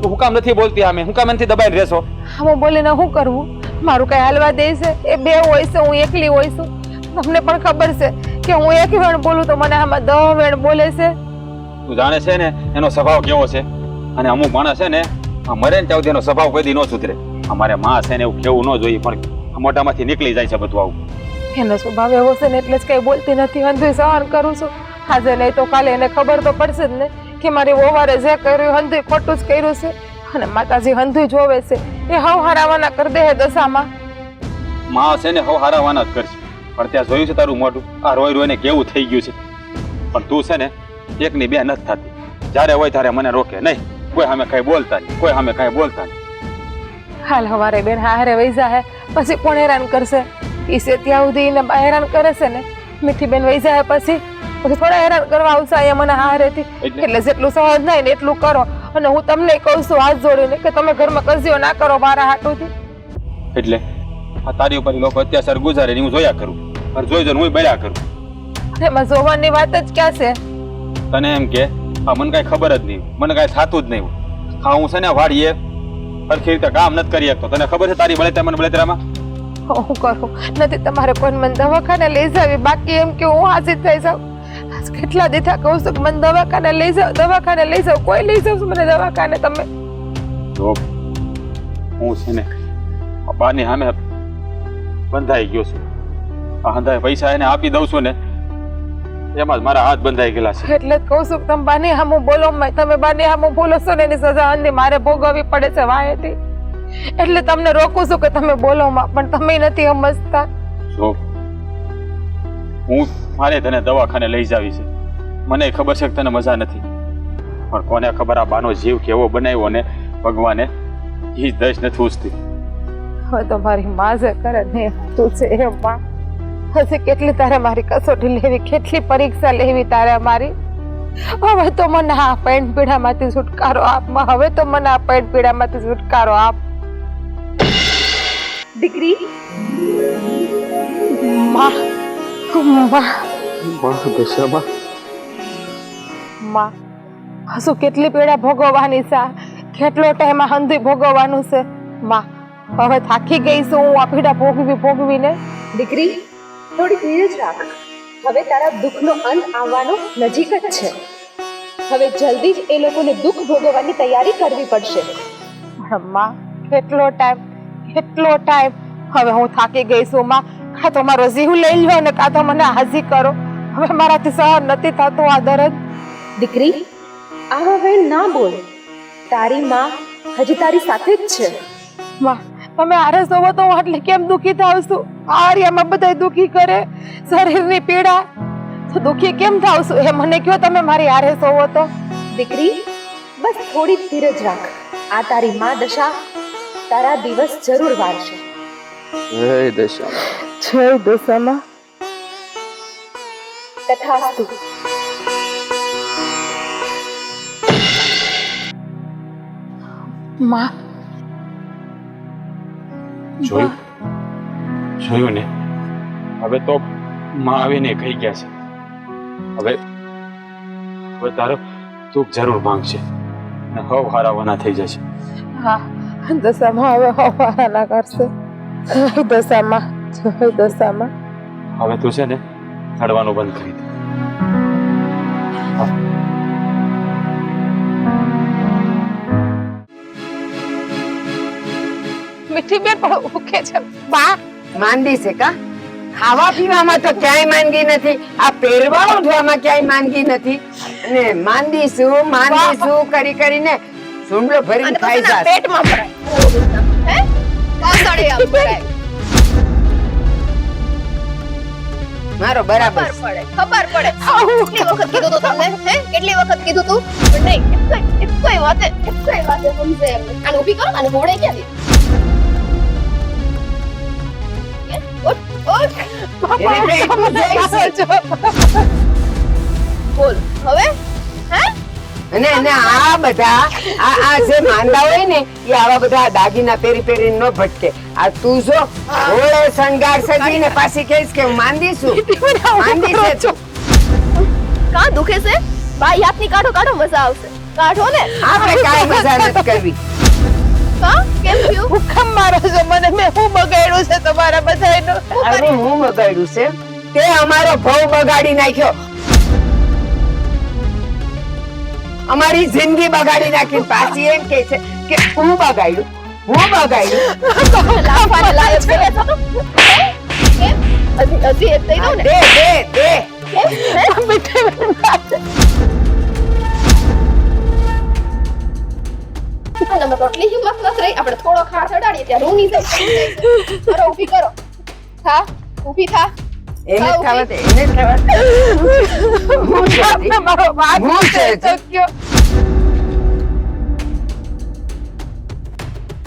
તું હું કામ નથી બોલતી સામે? હું કામ નથી દબાઈને રહેશો? હું બોલીને શું કરવું? મારું કઈ હાલવા દે છે? એ બે હોય છે, હું એકલી હોય છું. તમને પણ ખબર છે કે હું એક વેણ બોલું તો મને આમાં 10 વેણ બોલે છે. તું જાણે છે ને એનો સ્વભાવ કેવો છે, અને અમુક માણસ છે ને આ મરે ને ત્યાં સુધી એનો સ્વભાવ કદી ન સુધરે. અમારે માં છે ને એવું કેવું ન જોઈએ, પણ મોઢામાંથી નીકળી જાય છે બધું આવું. એનો સ્વભાવ એવો છે ને એટલે જ કઈ બોલતી નથી, હંધુય સહન કરું છું. આજે નહીં તો કાલે એને ખબર તો પડશે જ ને કે મારી વહુવારે જે કર્યું હંધુય ખોટું જ કર્યું છે. અને માતાજી હંધુય જોવે છે, એ હવ હારાવાના કરી દે દશામાં. માં છે ને હવ હારાવાના જ કરશે, પણ ત્યાં જોયું છે તારું મોઢું આ રોઈ રોઈને કેવું થઈ ગયું છે. પણ તું છે ને એકની બે નથી થતી, જ્યારે હોય ત્યારે મને રોકે નહીં, કોઈ સામે કઈ બોલતા નહીં, કોઈ સામે કઈ બોલતા નહીં. હાલ હવારે બેન હારે વહી જાય પછી કોણ હેરાન કરશે? ઈસે ત્યાં સુધી એને હેરાન કરે છે ને. મીઠી બેન વહી જાય પછી થોડા હેરાન કરવા આવશે અહીંયા મને હારેથી. એટલે જેટલું સહજ થાય ને એટલું કરો. અને હું તમને કહું છું હાથ જોડીને કે તમે ઘરમાં કજિયો ના કરો મારા હાટુથી. એટલે આ તારી ઉપર લોકો અત્યાચાર ગુજારે હું જોયા કરું, પણ જોઈ જોઈને હું બળ્યા કરું. એમાં જોવાની વાત જ ક્યાં છે? તને એમ કે આ મને કઈ ખબર જ નહીં, મને કઈ થતું જ નહીં. હા હું છે ને વાડીએ સરખી રીતે કામ નથી કરી શકતો. તને ખબર છે તારી બળેતરા મને બળેતરામાં હું કરું નથી. તમારે કોઈ મને દવાખાને લઈ જાવી, બાકી એમ કે હું હાજર થઈ જાઉં. કેટલા દીધા કહું છું કે મને દવાખાને લઈ જાવ, દવાખાને લઈ જાવ, કોઈ લઈ જાવ મને દવાખાને. તમે જો હું છે ને બાની સામે બંધાઈ ગયો છું. આ હંધાય પૈસા એને આપી દઉં છું ને એમાં જ મારા હાથ બંધાઈ ગયેલા છે. એટલે જ કહું છું કે તમે બાની સામું બોલો. તમે બાની સામું બોલો છો ને એની સજા અંધી મારે ભોગવવી પડે છે વાહેથી. એટલે તમને રોકું છું કે તમે બોલો માં, પણ તમે નથી સમજતા. જો હું મારે તને દવાખાને લઈ જાવી છે, મને ખબર છે કે તને મજા નથી, પણ કોને ખબર આ બાનો જીવ કેવો બનાવ્યો ને ભગવાને એ દશ નથી ઉચતી. હવે તો મારી માં જે કરે ને તું છે એ માં. હશે કેટલી તારે મારી કસોટી લેવી, કેટલી પરીક્ષા લેવી તારે મારી. હવે તો મને આ પેન્ટ પીડામાંથી છુટકારો આપ માં. હવે તો મને આ પેન્ટ પીડામાંથી છુટકારો આપ. દીકરી માં માં હસુ કેટલી પીડા ભોગવવાની છે, કેટલો ટાઈમ હંધી ભોગવવાનું છે માં. હવે થાકી ગઈ છું હું આ પીડા ભોગવીને. દીકરી થોડી ધીરજ રાખ. હવે તારા દુઃખનો અંત આવવાનો નજીક જ છે. હવે જલ્દી જ એ લોકોને દુઃખ ભોગવવાની તૈયારી કરવી પડશે. માં કેટલો ટાઈમ. હવે હું થાકી ગઈ છું માં. કાં તો મારો જીવ લઈ લો ને કાં તો મને હાજી કરો. હવે મારાથી સહન નથી થતું આ દર્દ. દીકરી આવા વેણ ના બોલ. તારી માં હજી તારી સાથે જ છે. માં તમે આરસ હોવો તો હું આટલી કેમ દુખી થાવ છું? આર્યામાં બધા દુખી કરે, શરીરની પીડા તો દુખી કેમ થાવ છું એ મને કહો તમે. મારી આરસ હોવો તો. દીકરી બસ થોડી ધીરજ રાખ. આ તારી માં દશા તારા દિવસ જરૂર વારશે. જય દશામાં. તથાસ્તુ. માં જોયું ને હવે તો માં આવીને કહી ગયા છે. હવે તારો દુઃખ જરૂર માંગશે ને હવ હારાવાના થઈ જશે. હા દશામાં હવે હવાના કરશે. જય દશામાં. હવે તું છે ને હડવાનું બંધ કરી દે. મીઠી બેન પણ ભૂખે છે બા. માંદી છે કા? ખાવા પીવામાં તો ક્યાંય માંદગી નથી, આ પહેરવા ઉઠવામાં ક્યાંય માંદગી નથી. અને માંદી શું કરી કરીને સુંડલો ભરીને ખાઈ જાય. પેટમાં ભરાય. હે સળિયા ભરાય. મારો બરાબર ખબર પડે. કેટલી વખત કીધું તું તમને? હે? કેટલી વખત કીધું તું? પણ નહીં, એકેય વાતે સમજે એમ નહીં. આને ઊભી કરો, આને મોડે ક્યાંથી? ઉઠ, ઉઠ. બોલ, હવે? હે? અને આ બધા આ જે માંદા હોય ને એ આવા બધા દાગીના પહેરી પહેરીને ન ભટકે. આ તું જો ઓળે શણગાર સજીને પાછી કહીશ કે હું માંદી છું. માંદી છે તું. કાં દુખે છે? બાઈ હાથની કાઢો, કાઢો, મજા આવશે. કાઢો ને. આપણે કાંઈ મજા નથી કરવી. કાં? કેમ થયું? હુકમ મારો છો મને, મેં શું બગાડ્યું છે તમારા બધાયનું? અરે હું બગાડ્યું છે? તે અમારો ભવ બગાડી નાખ્યો. અમારી જિંદગી બગાડી નાખી. પાછી એમ કહે છે કે હું બગાડ્યું. લાફાને લાયક છે તો તું? કેમ? હજી એક દઈ દઉં ને? દે કેમ? હે? તમે રોટલી હિંમત નથી રહી. આપણે થોડો ખા ચડાડીએ ત્યાં રૂની જાય. કરો, ઊભી કરો. થા, ઊભી થા. એને જ ખાવા દે. હું છે મારો વાત હું છે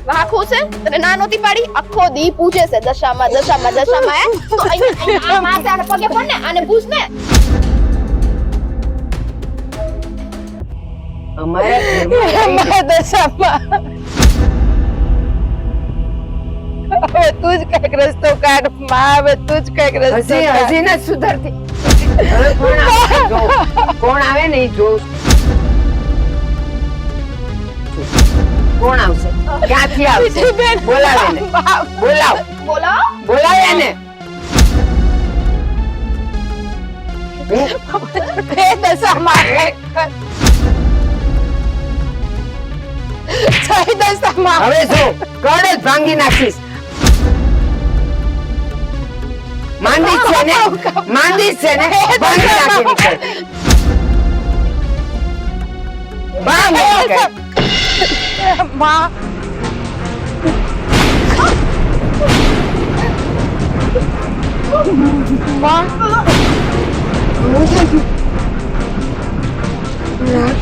વાંખું છે તને ના નહોતી પાડી. આખો દી પૂછે છે દશામાં હે તો અહીંયા માથે આને પગે પડ ને, આને પૂછ ને. અમારા ઘરમાં દશામાં હવે તું જ કઈક રસ્તો કાઢ માં. હવે તું જ કઈક રસ્તો હજી ન સુધરતી. હવે કોણ આવે ને એ જોઉં. કોણ આવશે? ક્યાંથી આવશે? બોલાવે ને. બોલાવે ને. દશામાં હવે જો કડ જ ભાંગી નાખીશ. માંદી છે ને ભાંગી નાખી નીકળ. માં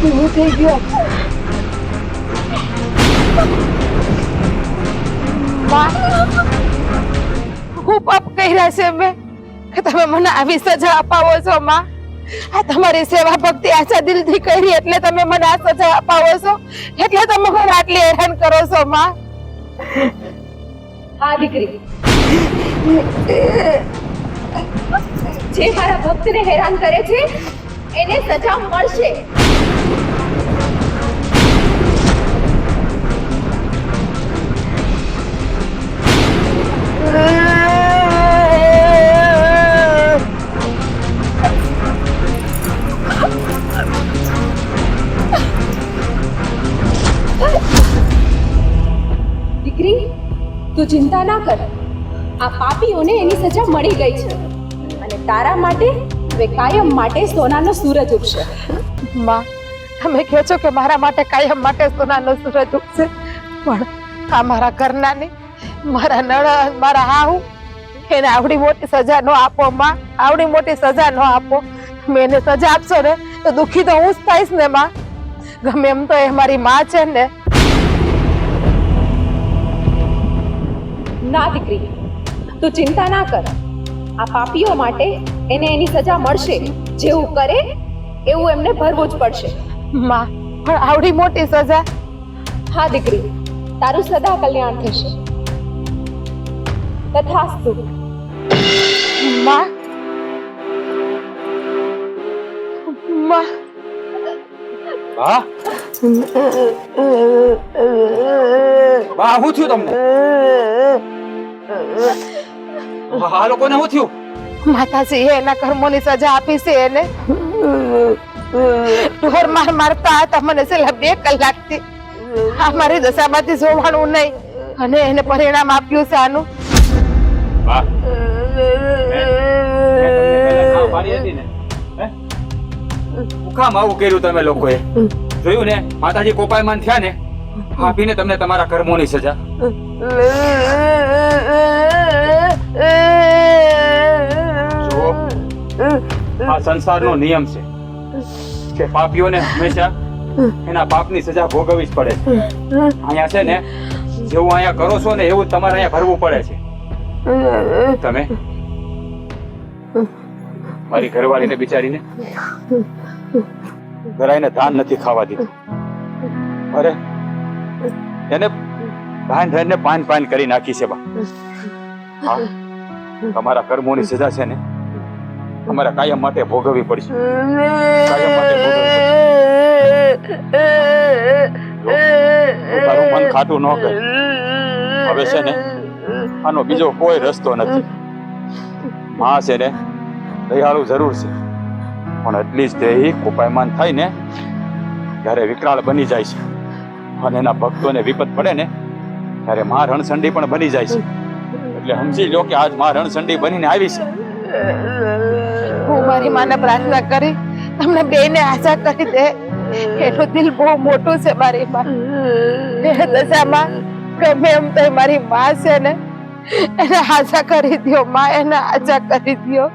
હું થઈ ગયો. હું પાપ કર્યા છે મેં કે તમે મને આવી સજા અપાવો છો માં? આ તમારી સેવા ભક્તિ આછા દિલથી કરી એટલે તમે મને આ સજા અપાવો છો? એટલે તમે મને આટલી હેરાન કરો છો માં? હા દીકરી, જે મારા ભક્તને હેરાન કરે છે એને સજા મળશે. દીકરી, તું ચિંતા ના કર. આ પાપીઓને એની સજા મળી ગઈ છે અને તારા માટે હવે કાયમ માટે સોનાનો સૂરજ ઉગશે. માં, તમે કહો છો કે મારા માટે કાયમ માટે સોનાનો સૂરજ ઉગશે, પણ આ મારા ઘરના નહીં, મારા નણંદ, મારા હાહુ, એને આવડી મોટી સજા નો આપો માં. આવડી મોટી સજા નો આપો. તમે એને સજા આપશો ને તો દુખી તો હું જ થઈશ ને માં. ગમે એમ તો એ મારી માં છે ને. ના દીકરી, તું ચિંતા ના કર. આ પાપીઓ માટે એને એની સજા મળશે. જેવું કરે એવું એમને ભરવું જ પડશે. માં, પણ આવડી મોટી સજા? હા દીકરી, તારું સદા કલ્યાણ થશે. તથાસ્તુ. માં, માં, વાહ વાહ, શું થયું તમને? આ લોકોને શું થયું? માતાજી એના કર્મોની સજા આપી છે એને. ઢોર મારતા હતા મને છેલ્લા 2 કલાકથી. આ મારી દશામાંથી જોવાનું નહીં અને એને પરિણામ આપ્યું છે આનું. વાહ, મારી હતી ને, હું કામ આવું કર્યું તમે લોકોએ? જોયું ને, માતાજી કોપાયમાન થયા ને. આપીને તમને તમારા કર્મોની સજા. જુઓ, આ સંસારનો નિયમ છે કે પાપીઓને હંમેશા એના પાપની સજા ભોગવવી જ પડે છે. અહીંયા છે ને જેવું અહીંયા કરો છો ને એવું તમારે અહીંયા ભરવું પડે છે. તમે મારી ઘરવાળીને બિચારીને ઘરાઈને ધાન નથી ખાવા દીધું. અરે એને ધાન ધાન પાન પાન કરી નાખી છે. બા, હા, તમારા કર્મોની સજા છે ને તમારે કાયમ માટે ભોગવવી પડશે. કાયમ માટે ભોગવવી પડશે. જો, તારું મન ખાટું ન કર. હવે છે ને આનો બીજો કોઈ રસ્તો નથી. માં છે ને દયાળુ જરૂર છે, પણ એટલી જ દેહી કોપાયમાન થાય ને ત્યારે વિકરાળ બની જાય છે, અને એના ભક્તોને વિપત પડે ને ત્યારે માં રણસંડી પણ બની જાય છે. એટલે સમજી લો કે આજ માં રણસંડી બનીને આવી છે. હું મારી માને પ્રાર્થના કરી તમને બેને આશા કરી દે. એનું દિલ બહુ મોટું છે મારી માં. એ દશામાં ગમે એમ તો મારી માં છે ને એને આશા કરી દ્યો. માં એને આશા કરી દ્યો.